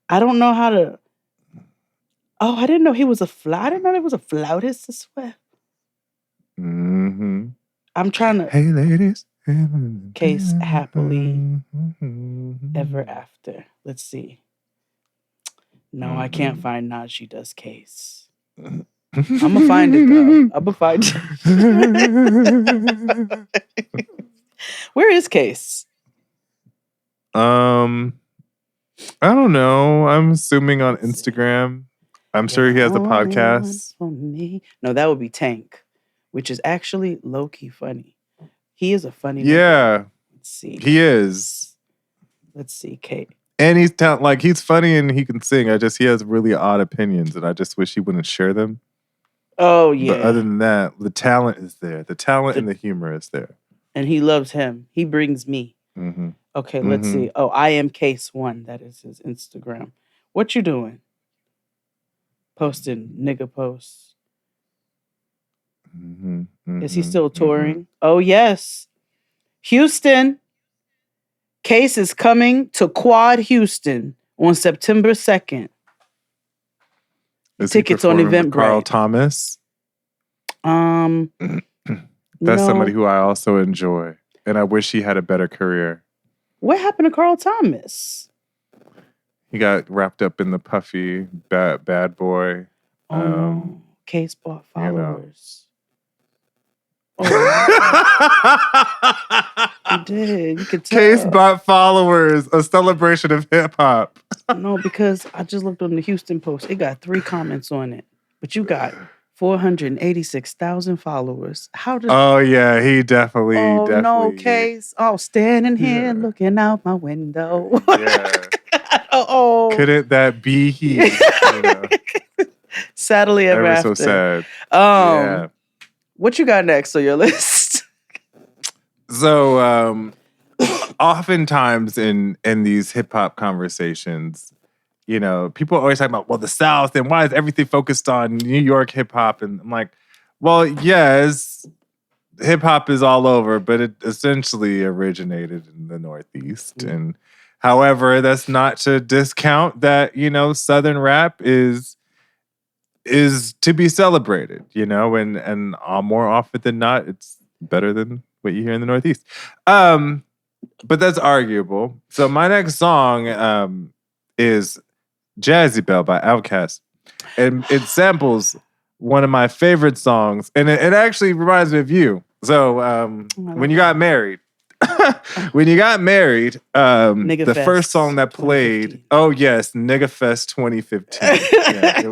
Speaker 1: I don't know how to. Oh, I didn't know he was I didn't know he was a flautist as well.
Speaker 2: Mm-hmm.
Speaker 1: I'm trying to.
Speaker 2: Hey, ladies.
Speaker 1: Case, Happily Ever After. Let's see. No, I can't find Najee does Case. I'm gonna find it though. I'm gonna find it. Where is Case?
Speaker 2: I don't know. I'm assuming on Instagram. I'm sure he has a podcast.
Speaker 1: For me. No, that would be Tank, which is actually low-key funny. He is a funny
Speaker 2: Yeah.
Speaker 1: Let's see.
Speaker 2: He is.
Speaker 1: Let's see, Kate.
Speaker 2: And he's he's funny and he can sing. He has really odd opinions and I just wish he wouldn't share them.
Speaker 1: Oh, yeah.
Speaker 2: But other than that, the talent is there. The talent and the humor is there.
Speaker 1: And he loves him. He brings me.
Speaker 2: Mm-hmm.
Speaker 1: Okay, let's see. Oh, I am Case 1. That is his Instagram. What you doing? Posting nigga posts. Is he still touring? Oh, yes. Houston. Case is coming to Quad Houston on September 2nd. Tickets on Eventbrite.
Speaker 2: Carl Thomas. That's somebody who I also enjoy. And I wish he had a better career.
Speaker 1: What happened to Carl Thomas?
Speaker 2: He got wrapped up in the Puffy bad boy.
Speaker 1: Case bought followers.
Speaker 2: You know.
Speaker 1: He did. You could tell.
Speaker 2: Case bought followers. A celebration of hip hop.
Speaker 1: No, because I just looked on the Houston Post. It got 3 comments on it. But you got 486,000 followers. How does?
Speaker 2: Oh yeah, he definitely.
Speaker 1: No, Case. Oh, standing here looking out my window.
Speaker 2: Yeah. Couldn't that be he? You know?
Speaker 1: Sadly ever after.
Speaker 2: So sad.
Speaker 1: Yeah. What you got next on your list?
Speaker 2: So, oftentimes in these hip hop conversations, you know, people always talk about, well, the South and why is everything focused on New York hip hop? And I'm like, well, yes, hip hop is all over, but it essentially originated in the Northeast. Mm-hmm. And however, that's not to discount that, you know, Southern rap is to be celebrated, you know, and more often than not, it's better than what you hear in the Northeast. But that's arguable. So my next song is Jazzy Belle by Outkast. And it samples one of my favorite songs. And it actually reminds me of you. So when you got married, when you got married,
Speaker 1: Nigga
Speaker 2: the
Speaker 1: Fest
Speaker 2: first song that played, oh yes, Nigga Fest 2015. Yeah,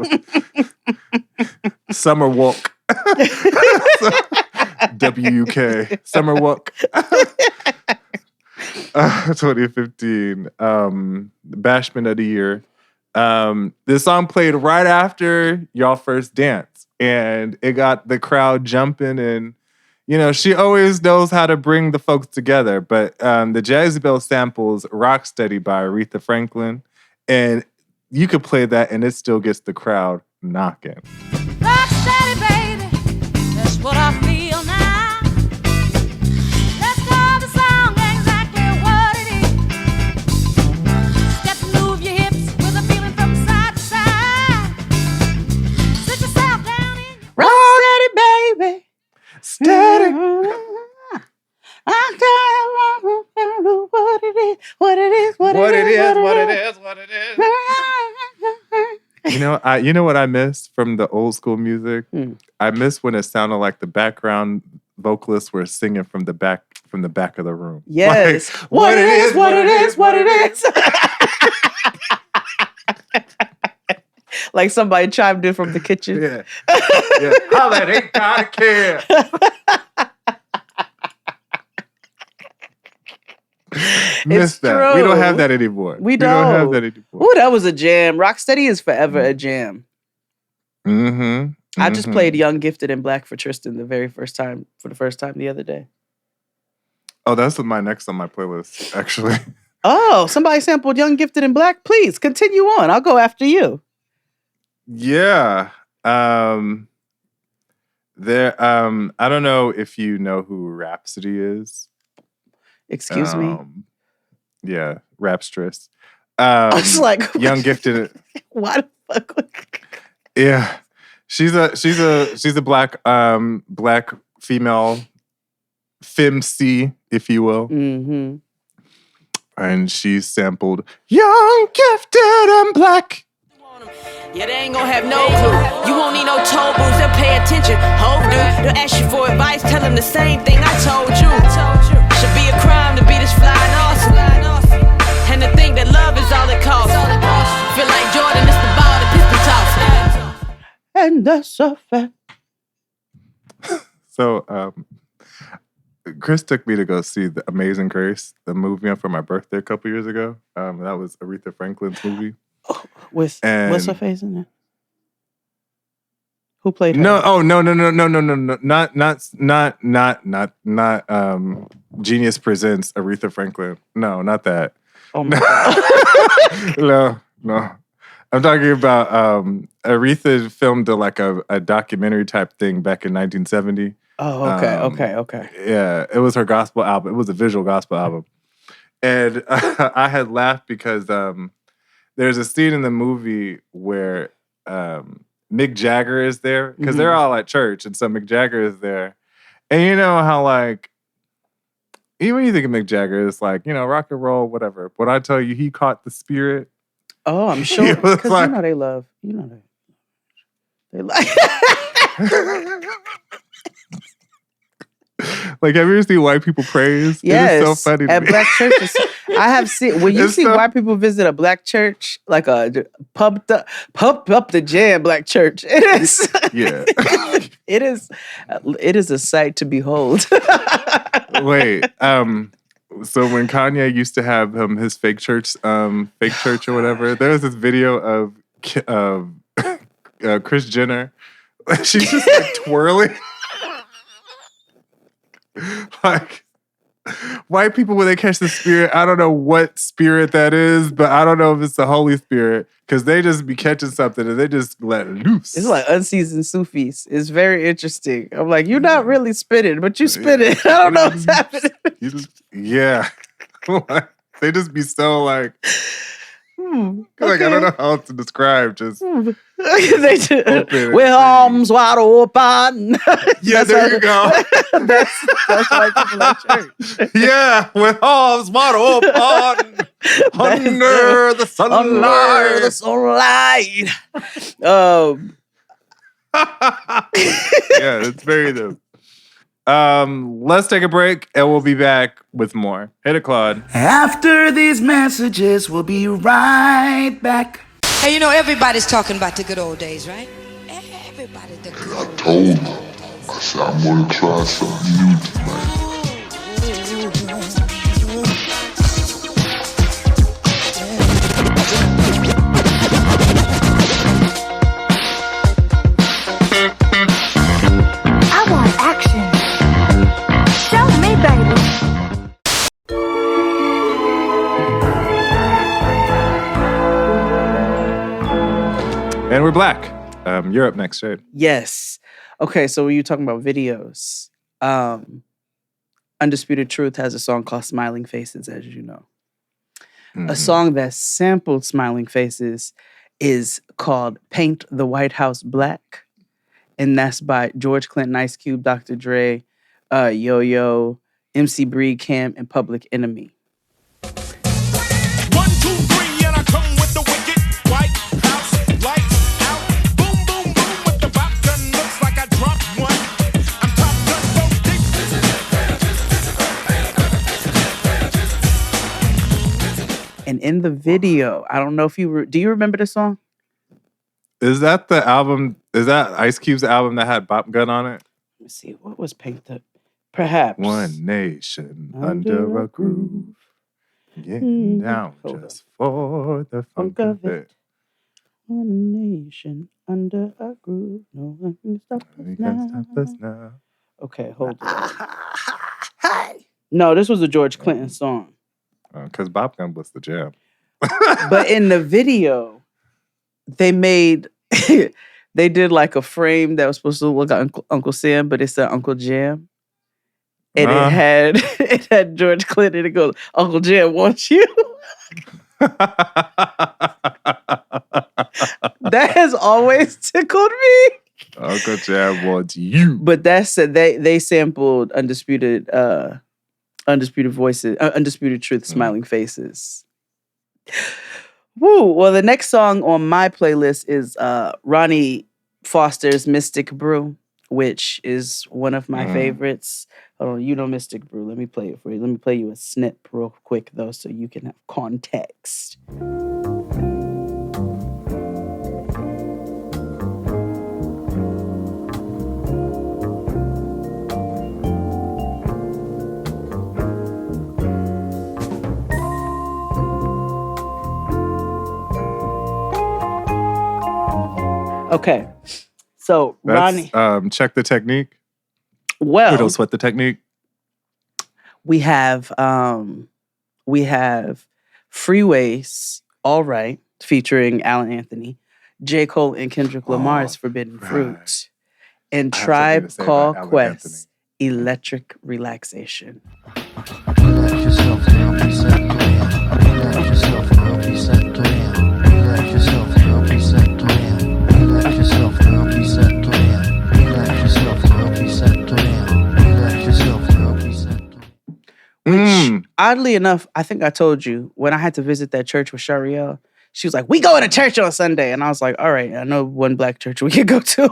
Speaker 2: Summer Walk. WUK. Summer Walk. 2015. Bashment of the Year. This song played right after y'all first dance, and it got the crowd jumping, and she always knows how to bring the folks together. But the Jazzy Bell samples Rocksteady by Aretha Franklin, and you could play that and it still gets the crowd knocking.
Speaker 10: Rocksteady, baby, that's what I feel now. Let's call the song exactly what it is. Step and move your hips with a feeling from side to side. Sit yourself down in your
Speaker 1: Rocksteady, baby.
Speaker 2: Steady.
Speaker 1: I can't know what it is, what it is, what it is.
Speaker 2: You know what I miss from the old school music? I miss when it sounded like the background vocalists were singing from the back of the room.
Speaker 1: Yes.
Speaker 2: Like, what it is, what it is, what it is.
Speaker 1: Like somebody chimed in from the kitchen.
Speaker 2: Yeah. How that ain't gotta care. Miss that.
Speaker 1: True.
Speaker 2: We don't have that anymore.
Speaker 1: We don't
Speaker 2: have that anymore.
Speaker 1: Ooh, that was a jam. Rocksteady is forever a jam.
Speaker 2: Mm-hmm.
Speaker 1: I just played Young, Gifted, and Black for Tristan for the first time the other day.
Speaker 2: Oh, that's my next on my playlist, actually.
Speaker 1: Oh, somebody sampled Young, Gifted, and Black? Please, continue on. I'll go after you.
Speaker 2: Yeah. I don't know if you know who Rhapsody is.
Speaker 1: Excuse me?
Speaker 2: Yeah, Rapstress.
Speaker 1: I was like,
Speaker 2: Young, Gifted.
Speaker 1: Why the fuck?
Speaker 2: Yeah. She's a black female femc, if you will.
Speaker 1: Mm-hmm.
Speaker 2: And she sampled Young, Gifted, and Black.
Speaker 11: Yeah, they ain't gonna have no clue. You won't need no toll booths, they'll pay attention. Hope dude, they'll ask you for advice, tell them the same thing I told you. Should be a crime to be this fly and awesome. And to think that love is all it costs. Feel like Jordan is the ball, the pistol toss.
Speaker 1: And that's a fact.
Speaker 2: So, Chris took me to go see The Amazing Grace, the movie for my birthday a couple years ago. That was Aretha Franklin's movie.
Speaker 1: What's her face in there? Who played her?
Speaker 2: No, not Genius Presents Aretha Franklin. No, not that.
Speaker 1: Oh my God.
Speaker 2: No. I'm talking about Aretha filmed a documentary type thing back in 1970.
Speaker 1: Oh, okay.
Speaker 2: Yeah, it was her gospel album. It was a visual gospel album. And I had laughed because there's a scene in the movie where Mick Jagger is there because they're all at church, and so Mick Jagger is there. And you know how even when you think of Mick Jagger, it's rock and roll, whatever. When I tell you he caught the spirit.
Speaker 1: Oh, I'm sure. Because they love. They like.
Speaker 2: Have you ever seen white people praise?
Speaker 1: Yes.
Speaker 2: It is so funny to
Speaker 1: at
Speaker 2: me.
Speaker 1: Black churches. I have seen when you see white people visit a black church, like a pumped up the jam black church. It is.
Speaker 2: Yeah.
Speaker 1: It is a sight to behold.
Speaker 2: Wait. So when Kanye used to have his fake church or whatever, there was this video of Kris Jenner. She's just twirling. White people, when they catch the spirit, I don't know what spirit that is, but I don't know if it's the Holy Spirit, because they just be catching something and they just let it loose.
Speaker 1: It's like unseasoned Sufis. It's very interesting. I'm like, you're not really spinning, but you spin it. I don't know what's happening.
Speaker 2: Yeah. They just be so
Speaker 1: okay.
Speaker 2: I don't know how to describe. Just
Speaker 1: they do. With arms wide open.
Speaker 2: Yeah, there you go.
Speaker 1: That's white people at church.
Speaker 2: Yeah, with arms wide open under the sunlight.
Speaker 1: Under the sunlight.
Speaker 2: Yeah, it's very dope. Let's take a break and we'll be back with more. Hit it, Claude.
Speaker 4: After these messages, we'll be right back.
Speaker 12: Hey, you know, everybody's talking about the good old days, right? Everybody, the good old days.
Speaker 3: I told him. I said, I'm going to try something new tonight.
Speaker 10: I want action. Show me, baby.
Speaker 2: And we're back. You're up next, Shade.
Speaker 1: Yes. Okay, so when you're talking about videos, Undisputed Truth has a song called Smiling Faces, as you know. A song that sampled Smiling Faces is called Paint the White House Black. And that's by George Clinton, Ice Cube, Dr. Dre, Yo-Yo, MC Breed Camp, and Public Enemy.
Speaker 8: 1, 2, 3, and I come with the wicked White House lights out. Boom, boom, boom with the pop gun. Looks like I dropped one. I'm top gun, so deep.
Speaker 1: And in the video, I don't know if you do you remember the song?
Speaker 2: Is that the album? Is that Ice Cube's album that had Bop Gun on it?
Speaker 1: Let me see. What was Paint the... Perhaps.
Speaker 2: One nation under a groove. Getting down just for the funk of it.
Speaker 1: One nation under a groove. No one can stop us now. Okay, hold on. No, this was a George Clinton song.
Speaker 2: Because Bop Gun was the jam.
Speaker 1: But in the video, they did like a frame that was supposed to look like Uncle Sam, but it said Uncle Jam. And it had George Clinton. It goes, Uncle Jam wants you. That has always tickled me.
Speaker 2: Uncle Jam wants you.
Speaker 1: But that's they sampled Undisputed Voices, Undisputed Truth, Smiling Faces. Woo! Well, the next song on my playlist is Ronnie Foster's Mystic Brew, which is one of my favorites. Hold on, you know Mystic Brew. Let me play it for you. Let me play you a snip real quick, though, so you can have context. Okay, so
Speaker 2: That's,
Speaker 1: Ronnie,
Speaker 2: check the technique.
Speaker 1: well,
Speaker 2: We don't sweat the technique.
Speaker 1: we have Freeways, All Right, featuring Alan Anthony, J. Cole and Kendrick Lamar's Forbidden Fruit, and
Speaker 2: I have
Speaker 1: Tribe
Speaker 2: something to say
Speaker 1: Called
Speaker 2: about Alan
Speaker 1: Quest, Electric Relaxation.
Speaker 9: Relax yourself, girl, be set to him. Relax yourself, girl, be set to him. Relax yourself, girl, be set to him. Relax yourself, girl, be set to him. Relax yourself, girl, be set to him. Relax yourself, girl, be set to him.
Speaker 1: Which, oddly enough, I think I told you, when I had to visit that church with Shariel, she was like, we going to church on Sunday. And I was like, all right, I know one black church we could go to.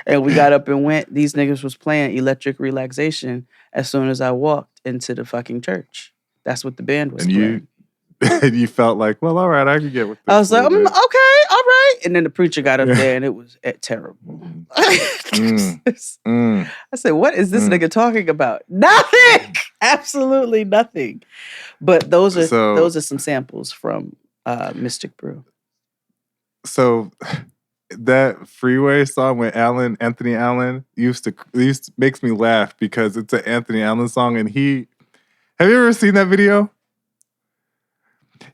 Speaker 1: And we got up and went. These niggas was playing Electric Relaxation as soon as I walked into the fucking church. That's what the band was playing.
Speaker 2: And you felt like, well, all right, I can get with this.
Speaker 1: I was like,
Speaker 2: a little
Speaker 1: okay, all right. And then the preacher got up there and it was terrible. I said, what is this nigga talking about? Nothing! Absolutely nothing. But those are some samples from Mystic Brew.
Speaker 2: So that Freeway song with Anthony Allen makes me laugh because it's an Anthony Allen song, and have you ever seen that video?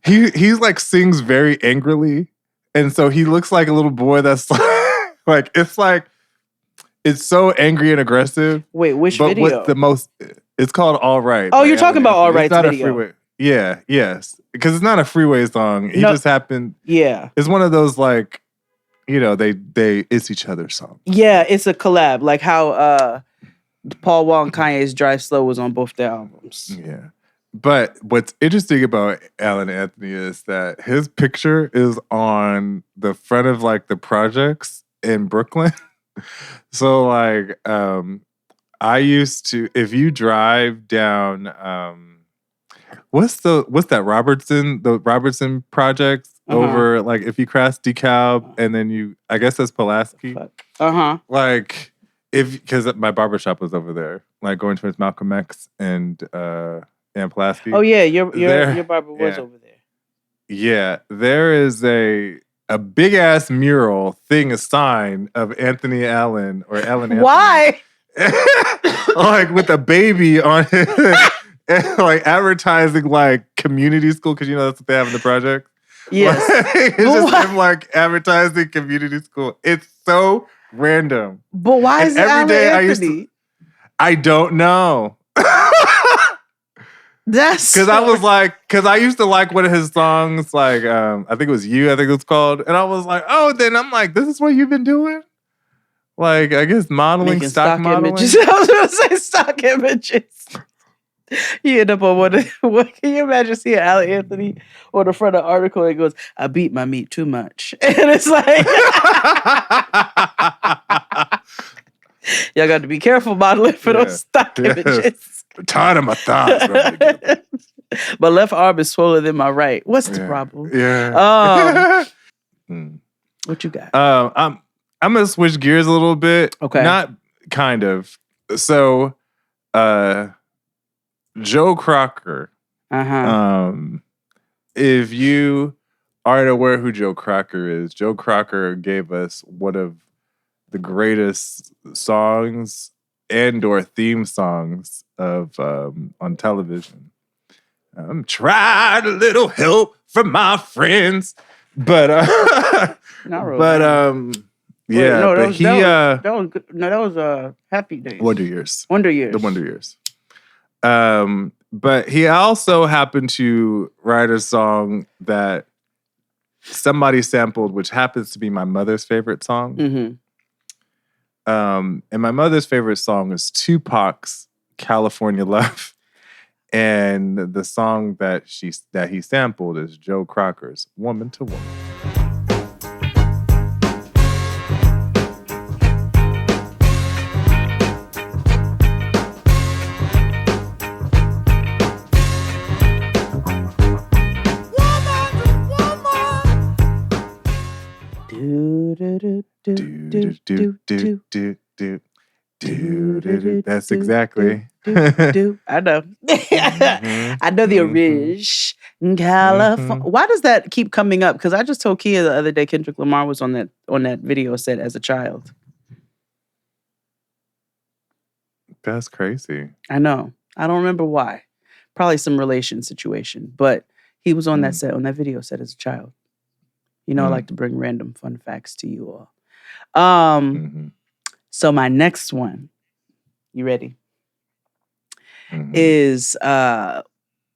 Speaker 2: He's like sings very angrily, and so he looks like a little boy that's like it's so angry and aggressive.
Speaker 1: Wait, which
Speaker 2: but
Speaker 1: video?
Speaker 2: What's the most? It's called All Right.
Speaker 1: Oh, you're talking about All Right's
Speaker 2: It's not
Speaker 1: video.
Speaker 2: a Freeway. Yeah, yes, because it's not a Freeway song. He just happened.
Speaker 1: Yeah,
Speaker 2: it's one of those like, they it's each other's song.
Speaker 1: Yeah, it's a collab, like how Paul Wall and Kanye's Drive Slow was on both their albums.
Speaker 2: Yeah. But what's interesting about Alan Anthony is that his picture is on the front of like the projects in Brooklyn. So like, I used to, if you drive down, what's that the Robertson projects over, like, if you cross DeKalb and then I guess that's Pulaski. Like, because my barbershop was over there, like going towards Malcolm X and Pulaski.
Speaker 1: Oh yeah, your barber was over there.
Speaker 2: Yeah, there is a big ass mural thing, a sign of Anthony Allen or Ellen Anthony.
Speaker 1: Why?
Speaker 2: Like with a baby on it, and like advertising like community school, because that's what they have in the project.
Speaker 1: Yes.
Speaker 2: Like, it's just him like advertising community school. It's so random.
Speaker 1: But why is it
Speaker 2: every day
Speaker 1: Anthony?
Speaker 2: I don't know.
Speaker 1: That's
Speaker 2: because I used to like one of his songs, like I think it was You, I think it was called, and I was like, oh, then I'm like, this is what you've been doing, like I guess modeling,
Speaker 1: making
Speaker 2: stock modeling.
Speaker 1: Images. I was gonna say stock images. You end up on what can you imagine seeing Allen Anthony on the front of the article? It goes, I beat my meat too much, and it's like. Y'all got to be careful modeling for those stock images.
Speaker 2: Tired of my thighs.
Speaker 1: My left arm is swollen than my right. What's the problem?
Speaker 2: Yeah.
Speaker 1: What you got?
Speaker 2: I'm gonna switch gears a little bit.
Speaker 1: Okay.
Speaker 2: Not kind of. So, Joe Crocker. If you aren't aware who Joe Crocker is, Joe Crocker gave us one of the greatest songs and/or theme songs of on television. I'm trying a little help from my friends, but
Speaker 1: Not really.
Speaker 2: but yeah,
Speaker 1: no,
Speaker 2: but
Speaker 1: that was good. No, that was Happy Days.
Speaker 2: Wonder Years.
Speaker 1: The
Speaker 2: Wonder Years. But he also happened to write a song that somebody sampled, which happens to be my mother's favorite song.
Speaker 1: Mm-hmm.
Speaker 2: And my mother's favorite song is Tupac's California Love. And the song that he sampled is Joe Crocker's Woman to Woman. That's exactly.
Speaker 1: I know. I know the original California. Why does that keep coming up? Because I just told Kia the other day Kendrick Lamar was on that video set as a child.
Speaker 2: That's crazy.
Speaker 1: I know. I don't remember why. Probably some relation situation, but he was on that set, on that video set as a child. I like to bring random fun facts to you all. So my next one, you ready? Is for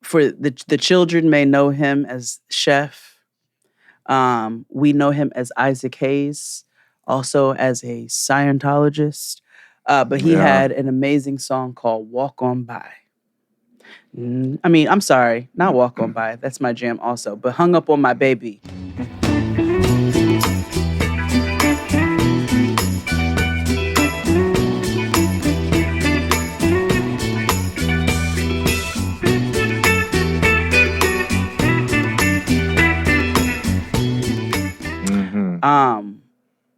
Speaker 1: the children may know him as Chef. We know him as Isaac Hayes, also as a Scientologist. But he had an amazing song called Walk On By. I'm sorry, not Walk On By. That's my jam also. But Hung Up On My Baby.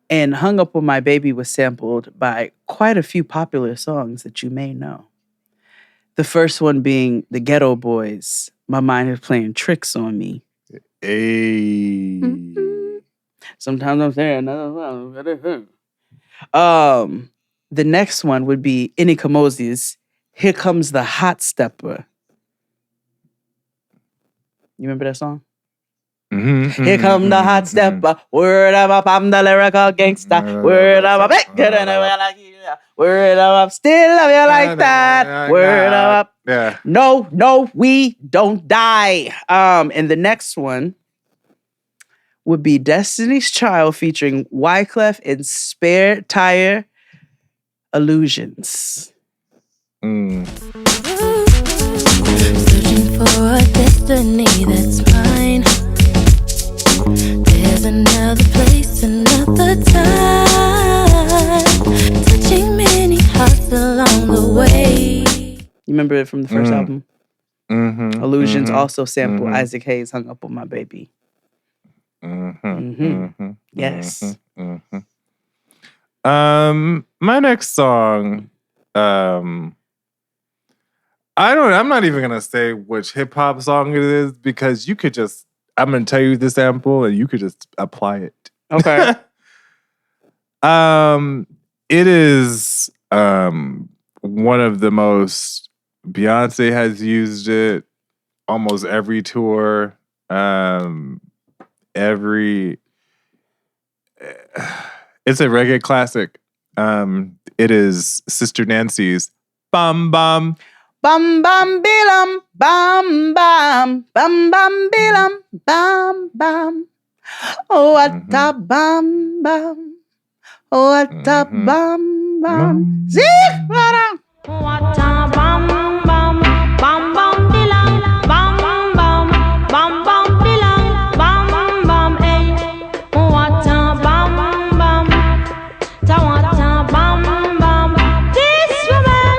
Speaker 1: And Hung Up On My Baby was sampled by quite a few popular songs that you may know. The first one being the Ghetto Boys, My Mind Is Playing Tricks on Me.
Speaker 2: Hey.
Speaker 1: Sometimes I'm saying another. The next one would be Inikamozi's Here Comes the Hot Stepper. You remember that song? Here come the hot stepper. Word up, I'm the lyrical gangsta. Word up, word up, still love you like that. Word up.
Speaker 2: Yeah.
Speaker 1: No, we don't die. And the next one would be Destiny's Child featuring Wyclef and Spare Tire Illusions.
Speaker 10: Searching for a destiny that's mine. There's another place, another time. Touching many hearts along the
Speaker 1: remember it from the first album?
Speaker 2: Mm-hmm.
Speaker 1: Illusions also sample Isaac Hayes' Hung Up on My Baby. Yes.
Speaker 2: My next song, I'm not even gonna say which hip hop song it is because I'm gonna tell you the sample and you could just apply it.
Speaker 1: Okay.
Speaker 2: It is one of the most. Beyonce has used it almost every tour. It's a reggae classic. It is Sister Nancy's "Bum Bum."
Speaker 1: Bum bum bilam, bum bum, bum bum bilam, bum bum. Oh, what a bum bum. Oh, what a bum bum. Zee, what a bum bum, bum bum bilam, bum bum, bum bum bilam, bum bum, eh. What a bum bum, what a bum bum. This woman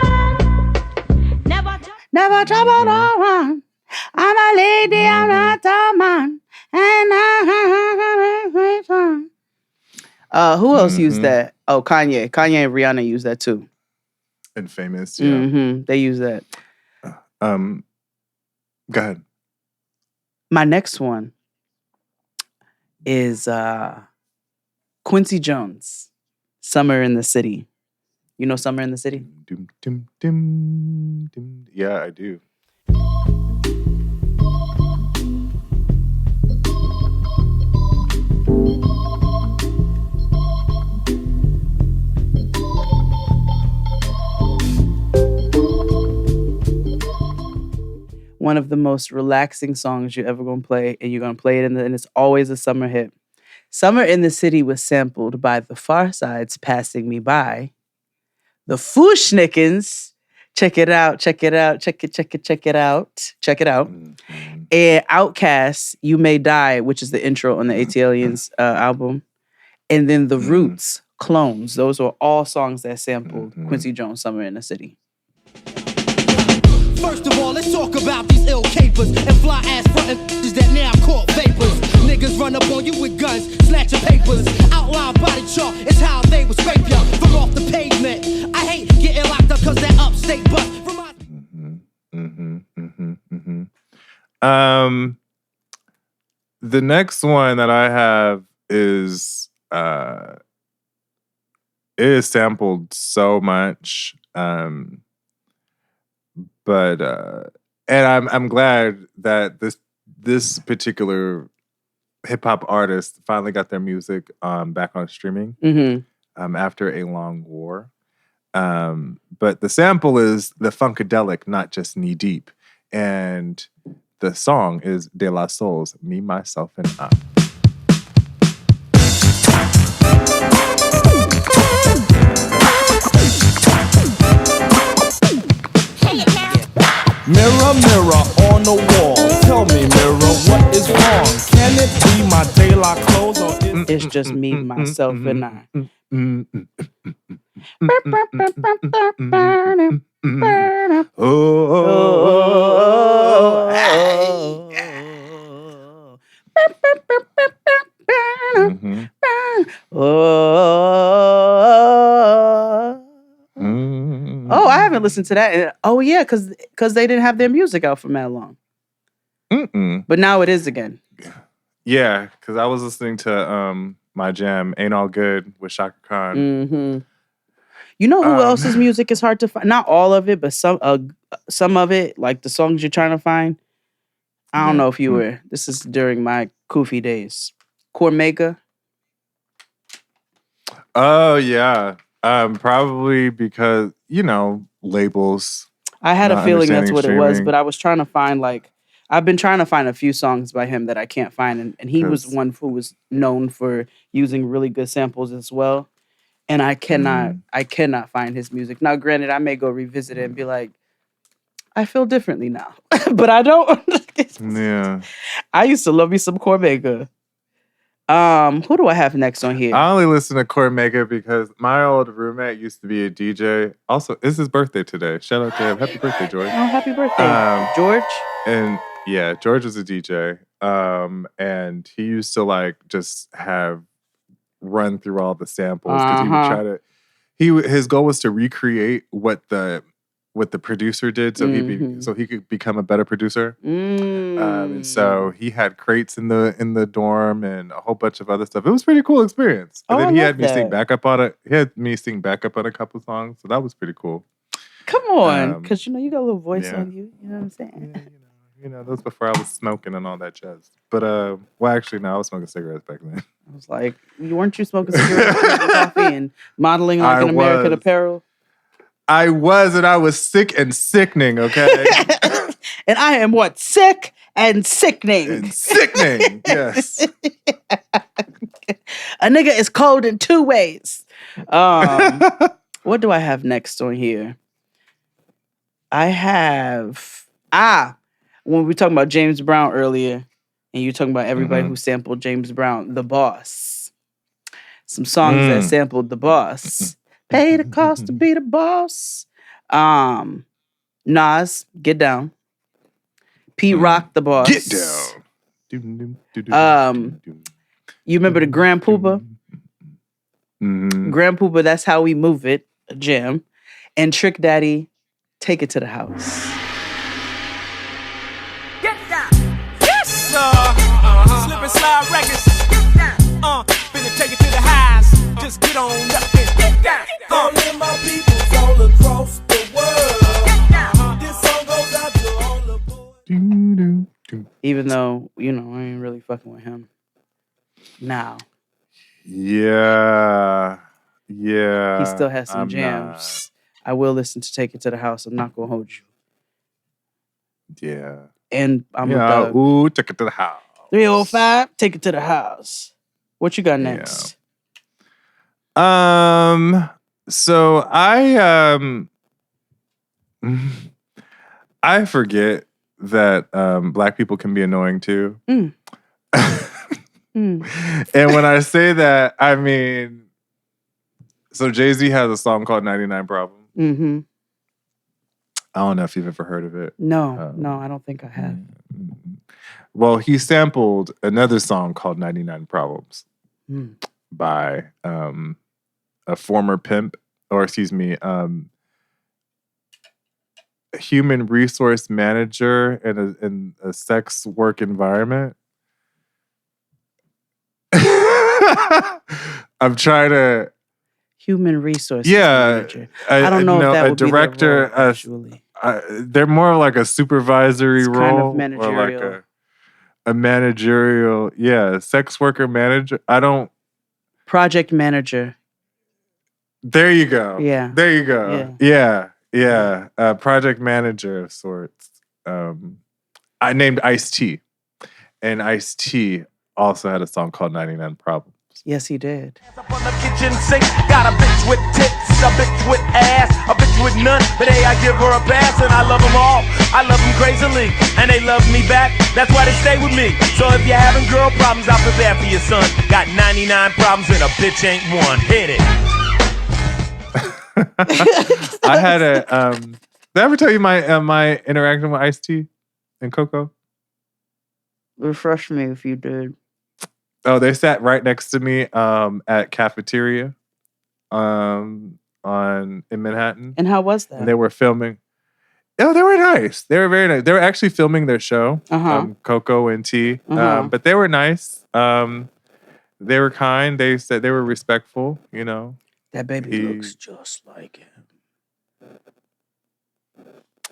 Speaker 1: never trouble no one. I'm a lady, I'm not a man, and who else used that? Oh, Kanye. Kanye and Rihanna used that too.
Speaker 2: And Famous, yeah.
Speaker 1: They use that.
Speaker 2: Go ahead.
Speaker 1: My next one is Quincy Jones, "Summer in the City." You know "Summer in the City"?
Speaker 2: Yeah, I do.
Speaker 1: One of the most relaxing songs you're ever going to play, and you're going to play it, and it's always a summer hit. "Summer in the City" was sampled by the Farside's "Passing Me By," the Fushnikins, check it out, check it out, check it out, and Outkast's "You May Die," which is the intro on the ATLiens album, and then the Roots, "Clones." Those were all songs that sampled Quincy Jones' "Summer in the City."
Speaker 7: First of all, let's talk about these ill capers and fly ass frontin' that now caught vapors. Niggas run up on you with guns, snatch your papers. Outline body chart is how they would scrape ya from off the pavement. I hate getting locked up cause that upstate butt
Speaker 2: The next one that I have is it is sampled so much. But I'm glad that this particular hip hop artist finally got their music back on streaming after a long war. But the sample is the Funkadelic, Not Just Knee Deep, and the song is De La Soul's "Me, Myself, and I."
Speaker 8: Mirror, mirror on the wall, tell me, mirror, what is wrong? Can it be my De La clothes or
Speaker 1: it's just me, myself, and I? Oh, I haven't listened to that. Oh, yeah, because they didn't have their music out for that long. But now it is again.
Speaker 2: Yeah, because I was listening to my jam, Ain't All Good with Shaka Khan.
Speaker 1: You know who else's music is hard to find? Not all of it, but some of it, like the songs you're trying to find. I don't know if you were. This is during my Koofy days. Cormega.
Speaker 2: Oh, yeah. Probably because, labels.
Speaker 1: I had a feeling that's what it was, but I was trying to find, I've been trying to find a few songs by him that I can't find. And he was one who was known for using really good samples as well. And I cannot find his music. Now, granted, I may go revisit it and be like, I feel differently now. But I don't.
Speaker 2: Yeah.
Speaker 1: I used to love me some Cormega. Who do I have next on here?
Speaker 2: I only listen to Cormega because my old roommate used to be a DJ. Also, it's his birthday today. Shout out to him. Happy birthday, George.
Speaker 1: Oh, happy birthday, George.
Speaker 2: And yeah, George was a DJ. And he used to like just have run through all the samples because he would try to. His goal was to recreate what the producer did, so he could become a better producer. And so he had crates in the dorm and a whole bunch of other stuff. It was a pretty cool experience. And then he had me sing backup on it. He had me sing backup on a couple songs, so that was pretty cool.
Speaker 1: Come on, because you got a little voice on you. You know what I'm saying?
Speaker 2: Yeah, that was before I was smoking and all that jazz. But well, actually, no, I was smoking cigarettes back then.
Speaker 1: I was like, weren't you smoking cigarettes, drinking coffee, and modeling like an American Apparel?
Speaker 2: I was, and I was sick and sickening, okay?
Speaker 1: And I am what? Sick and sickening.
Speaker 2: And sickening, yes.
Speaker 1: A nigga is cold in two ways. What do I have next on here? I have... when we were talking about James Brown earlier, and you were talking about everybody who sampled James Brown, The Boss. Some songs that sampled The Boss. Pay the cost to be the boss. Nas, Get Down. Pete Rock, The Boss.
Speaker 2: Get down.
Speaker 1: You remember the Grand Poopa? Grand Poopa, That's How We Move It, a jam. And Trick Daddy, Take It to the House.
Speaker 5: Get down. Yes, Slip and Slide Records. Finna take it to the highs. Just get on up and get down.
Speaker 9: All of my peoples all across the world. This song goes out to all the boys.
Speaker 1: Even though, I ain't really fucking with him now.
Speaker 2: Yeah.
Speaker 1: He still has some jams. I will listen to Take It to the House. I'm not gonna hold you.
Speaker 2: Yeah.
Speaker 1: And I'm a Doug.
Speaker 2: Ooh, Take It to the House.
Speaker 1: 305, Take It to the House. What you got next?
Speaker 2: So I forget that black people can be annoying too. And when I say that, I mean, so Jay-Z has a song called 99 Problems.
Speaker 1: Mm-hmm.
Speaker 2: I don't know if you've ever heard of it.
Speaker 1: No, I don't think I have.
Speaker 2: Well, he sampled another song called 99 Problems by a former pimp, or excuse me, a human resource manager in a sex work environment. I'm trying to...
Speaker 1: Human resource manager.
Speaker 2: I
Speaker 1: don't know if that
Speaker 2: a
Speaker 1: would
Speaker 2: director,
Speaker 1: be their role, actually.
Speaker 2: They're more like a supervisory role.
Speaker 1: Kind of managerial.
Speaker 2: Or like a managerial, sex worker manager.
Speaker 1: Project manager.
Speaker 2: There you go.
Speaker 1: Yeah.
Speaker 2: There you go. Yeah. Project manager of sorts. I named Ice-T. And Ice-T also had a song called 99 Problems.
Speaker 1: Yes, he did.
Speaker 9: Up on the kitchen sink, got a bitch with tits, a bitch with ass, a bitch with none. But hey, I give her a pass and I love them all. I love them crazily, and they love me back. That's why they stay with me. So if you're having girl problems, I'll prepare for your son. Got 99 problems and a bitch ain't one. Hit it.
Speaker 2: I had did I ever tell you my interaction with Ice-T and Coco?
Speaker 1: Refresh me if you did.
Speaker 2: Oh, they sat right next to me at cafeteria in Manhattan.
Speaker 1: And how was that?
Speaker 2: And they were filming. Oh, they were nice. They were very nice. They were actually filming their show, Coco and T. But they were nice. They were kind. They said they were respectful,
Speaker 1: That baby looks just like him.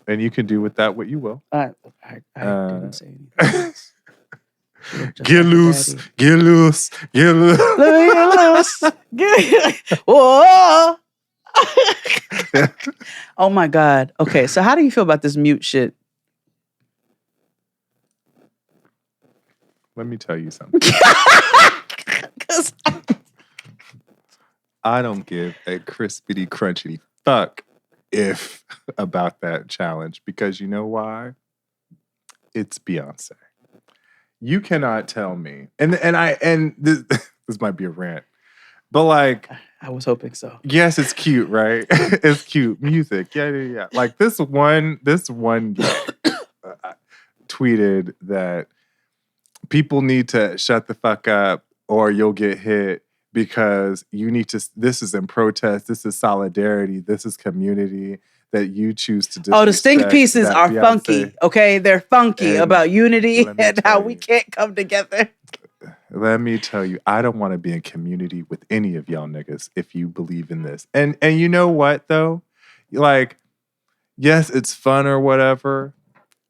Speaker 2: And you can do with that what you will.
Speaker 1: I didn't say anything.
Speaker 2: Get loose, get loose, get loose.
Speaker 1: Whoa. Oh my God. Okay, so how do you feel about this mute shit?
Speaker 2: Let me tell you something. I don't give a crispity crunchity fuck about that challenge, because you know why? It's Beyonce. You cannot tell me. And this, this might be a rant. But like,
Speaker 1: I was hoping so.
Speaker 2: Yes, it's cute, right? It's cute music. Yeah. Like this one tweeted that people need to shut the fuck up or you'll get hit because you need to. This is in protest. This is solidarity. This is community that you choose to.
Speaker 1: Oh, the stink pieces are funky. Okay, they're funky about unity and how we can't come together.
Speaker 2: Let me tell you, I don't want to be in community with any of y'all niggas if you believe in this. And you know what though? Like, yes, it's fun or whatever,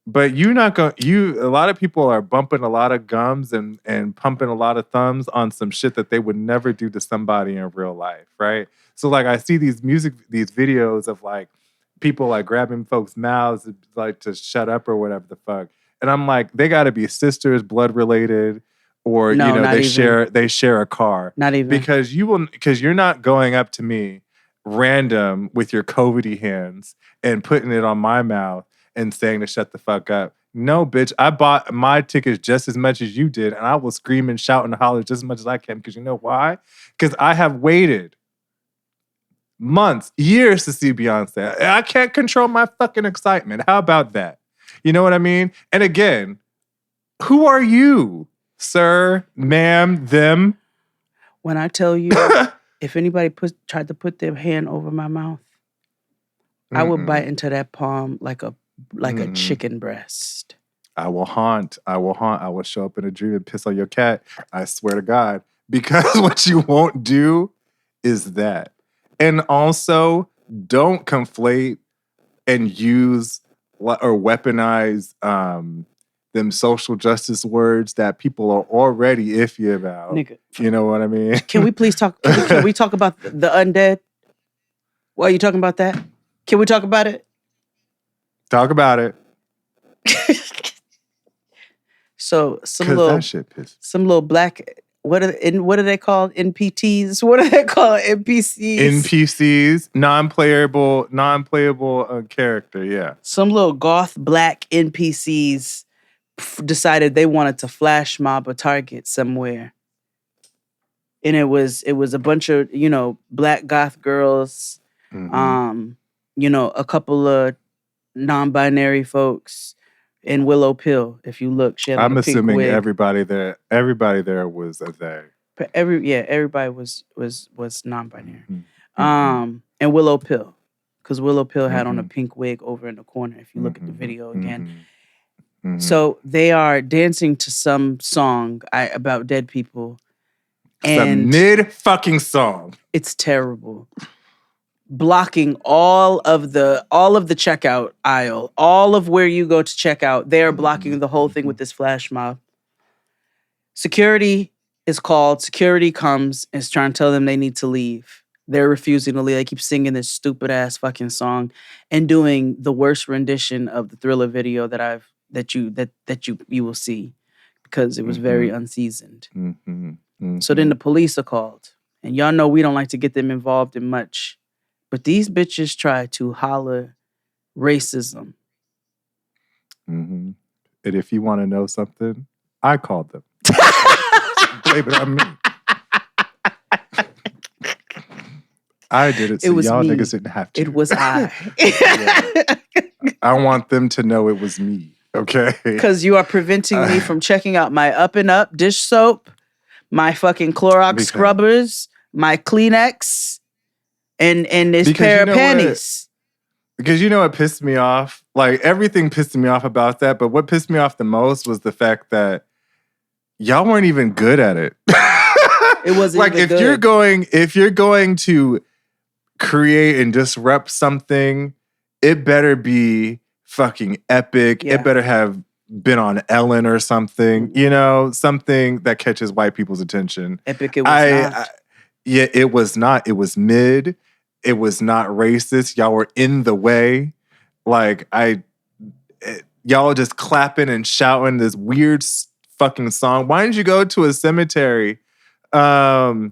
Speaker 2: but you're not going a lot of people are bumping a lot of gums and pumping a lot of thumbs on some shit that they would never do to somebody in real life, right? So like I see these videos of like people like grabbing folks' mouths like to shut up or whatever the fuck. And I'm like, they gotta be sisters, blood related. Or
Speaker 1: no,
Speaker 2: they share a car.
Speaker 1: Not even
Speaker 2: because you're not going up to me random with your COVIDy hands and putting it on my mouth and saying to shut the fuck up. No, bitch, I bought my tickets just as much as you did, and I will scream and shout and holler just as much as I can. Because you know why? Because I have waited months, years to see Beyonce. I can't control my fucking excitement. How about that? You know what I mean? And again, who are you? Sir, ma'am, them.
Speaker 1: When I tell you, if anybody tried to put their hand over my mouth, I would bite into that palm like a chicken breast.
Speaker 2: I will haunt. I will show up in a dream and piss on your cat. I swear to God. Because what you won't do is that. And also, don't conflate and use or weaponize them social justice words that people are already iffy about.
Speaker 1: Nigga.
Speaker 2: You know what I mean?
Speaker 1: Can we please talk? Can we talk about the undead? Why are you talking about that? Can we talk about it?
Speaker 2: Talk about it.
Speaker 1: So some
Speaker 2: little
Speaker 1: black. What are they called? NPTs. What are they called? NPCs.
Speaker 2: NPCs, non-playable character. Yeah.
Speaker 1: Some little goth black NPCs decided they wanted to flash mob a target somewhere, and it was a bunch of black goth girls, a couple of non-binary folks, and Willow Pill. If you look, she had
Speaker 2: I'm
Speaker 1: a pink
Speaker 2: assuming
Speaker 1: wig.
Speaker 2: everybody there was a they.
Speaker 1: Everybody was non-binary. And Willow Pill, because Willow Pill had on a pink wig over in the corner. If you look at the video again. So they are dancing to some song about dead people. And
Speaker 2: the mid-fucking song.
Speaker 1: It's terrible. Blocking all of the checkout aisle, all of where you go to check out, they are blocking the whole thing with this flash mob. Security is called. Security comes and is trying to tell them they need to leave. They're refusing to leave. They keep singing this stupid ass fucking song and doing the worst rendition of the Thriller video that you will see, because it was very unseasoned. So then the police are called, and y'all know we don't like to get them involved in much, but these bitches try to holler racism.
Speaker 2: And if you want to know something, I called them. Blame it on me. I did it, so y'all niggas didn't have to.
Speaker 1: It was I.
Speaker 2: I want them to know it was me, okay?
Speaker 1: Because you are preventing me from checking out my Up and Up dish soap, my fucking Clorox scrubbers, my Kleenex, and this pair of panties.
Speaker 2: Because you know what pissed me off? Like, everything pissed me off about that, but what pissed me off the most was the fact that y'all weren't even good at it.
Speaker 1: It wasn't
Speaker 2: like,
Speaker 1: even
Speaker 2: good. If you're going to create and disrupt something, it better be fucking epic. Yeah. It better have been on Ellen or something, something that catches white people's attention.
Speaker 1: Epic, it was not.
Speaker 2: It was not. It was mid. It was not racist. Y'all were in the way. Like, y'all just clapping and shouting this weird fucking song. Why didn't you go to a cemetery, where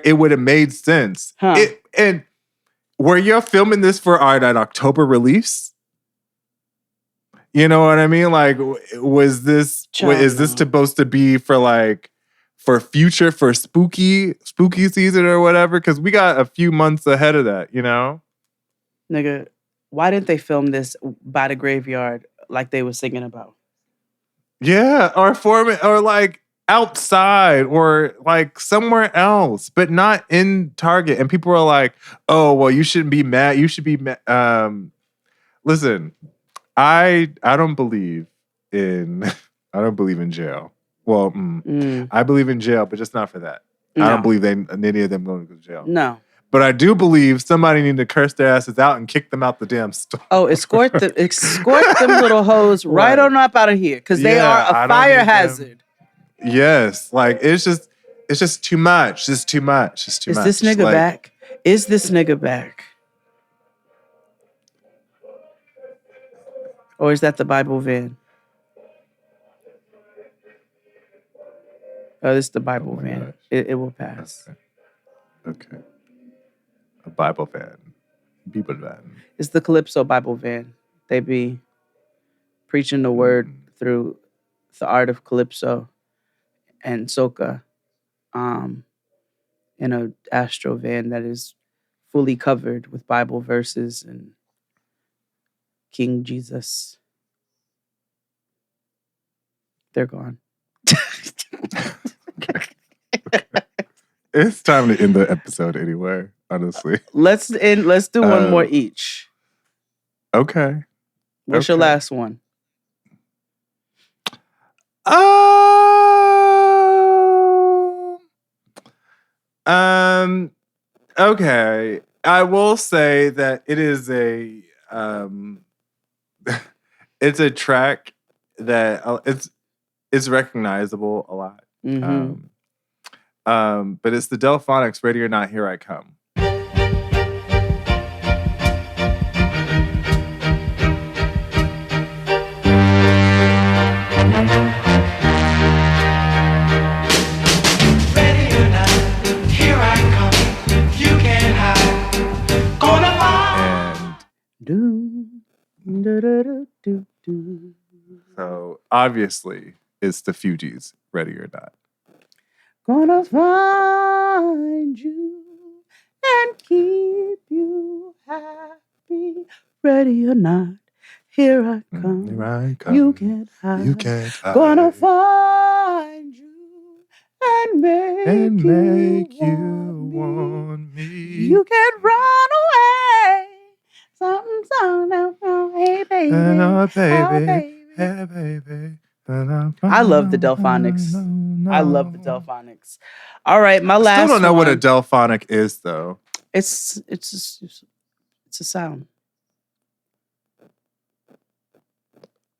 Speaker 2: it would have made sense? And were you filming this for an October release? You know what I mean? Like, is this supposed to be for future, for spooky season or whatever? Because we got a few months ahead of that, you know?
Speaker 1: Nigga, why didn't they film this by the graveyard like they were singing about?
Speaker 2: Yeah, or like outside or like somewhere else, but not in Target. And people are like, "Oh, well, you shouldn't be mad. You should be mad." Listen, I don't believe in I don't believe in jail. Well, I believe in jail, but just not for that.
Speaker 1: No.
Speaker 2: I don't believe any of them going to jail.
Speaker 1: No.
Speaker 2: But I do believe somebody need to curse their asses out and kick them out the damn store.
Speaker 1: Oh, escort them little hoes right on up out of here because they are a fire hazard.
Speaker 2: Yes, like it's just too much. It's too much. It's too much.
Speaker 1: Is this nigga back? Is this nigga back? Or is that the Bible van? Oh, this is the Bible van. It will pass.
Speaker 2: Okay. A Bible van. People van.
Speaker 1: It's the Calypso Bible van. They be preaching the word through the art of Calypso and soca in a Astro van that is fully covered with Bible verses and King Jesus. They're gone.
Speaker 2: It's time to end the episode anyway, honestly.
Speaker 1: Let's do one more each.
Speaker 2: Okay.
Speaker 1: What's your last one?
Speaker 2: Okay. I will say that it is it's a track that it's recognizable a lot.
Speaker 1: Mm-hmm.
Speaker 2: But it's the Delphonics, Ready or Not, Here I Come. So obviously it's the Fugees, Ready or Not.
Speaker 1: Gonna find you and keep you happy. Ready or not, here I come.
Speaker 2: Here I come.
Speaker 1: You can't hide.
Speaker 2: You can't hide.
Speaker 1: Gonna find you and make you
Speaker 2: want me.
Speaker 1: You can't run away. Something, hey baby,
Speaker 2: oh, baby,
Speaker 1: oh, baby.
Speaker 2: hey baby.
Speaker 1: I love the Delphonics. I love the Delphonics. All right, my last.
Speaker 2: I still don't know
Speaker 1: one.
Speaker 2: what a Delphonic is, though.
Speaker 1: It's a sound.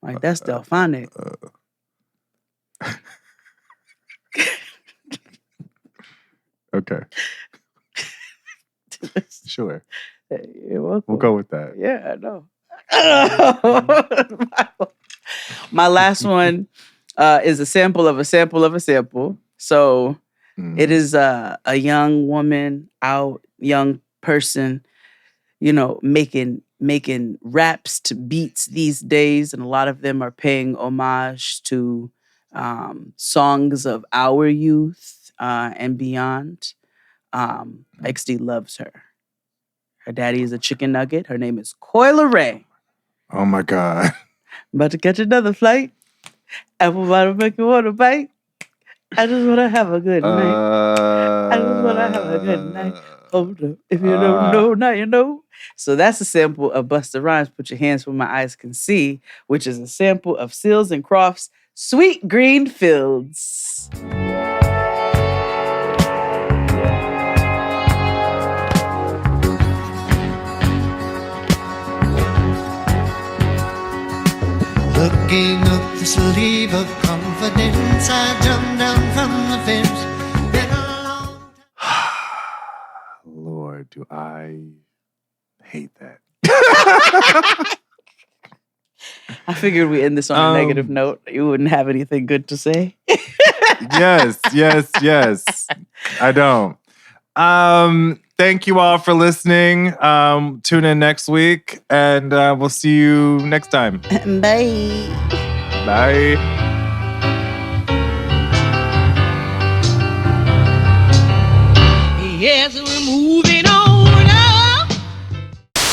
Speaker 1: Like that's Delphonic.
Speaker 2: Okay. Sure.
Speaker 1: You're welcome.
Speaker 2: We'll go with that.
Speaker 1: Yeah, I know. My last one is a sample of a sample of a sample. So it is a young woman young person, making raps to beats these days. And a lot of them are paying homage to songs of our youth and beyond. XD loves her. Her daddy is a chicken nugget. Her name is Coyle Ray.
Speaker 2: Oh my God.
Speaker 1: I'm about to catch another flight. Apple bottom make you want to bite. I just want to have a good night. I just want to have a good night. Hold up. If you don't know, now you know. So that's a sample of Busta Rhymes, Put Your Hands Where My Eyes Can See, which is a sample of Seals and Crofts' Sweet Green Fields.
Speaker 13: Looking up the sleeve of confidence, I jumped down from the fence. Been a long time.
Speaker 2: Lord, do I hate that.
Speaker 1: I figured we end this on a negative note. You wouldn't have anything good to say.
Speaker 2: Yes. I don't. Thank you all for listening. Tune in next week, and we'll see you next time.
Speaker 1: Bye.
Speaker 2: Bye.
Speaker 7: Yes, we're moving.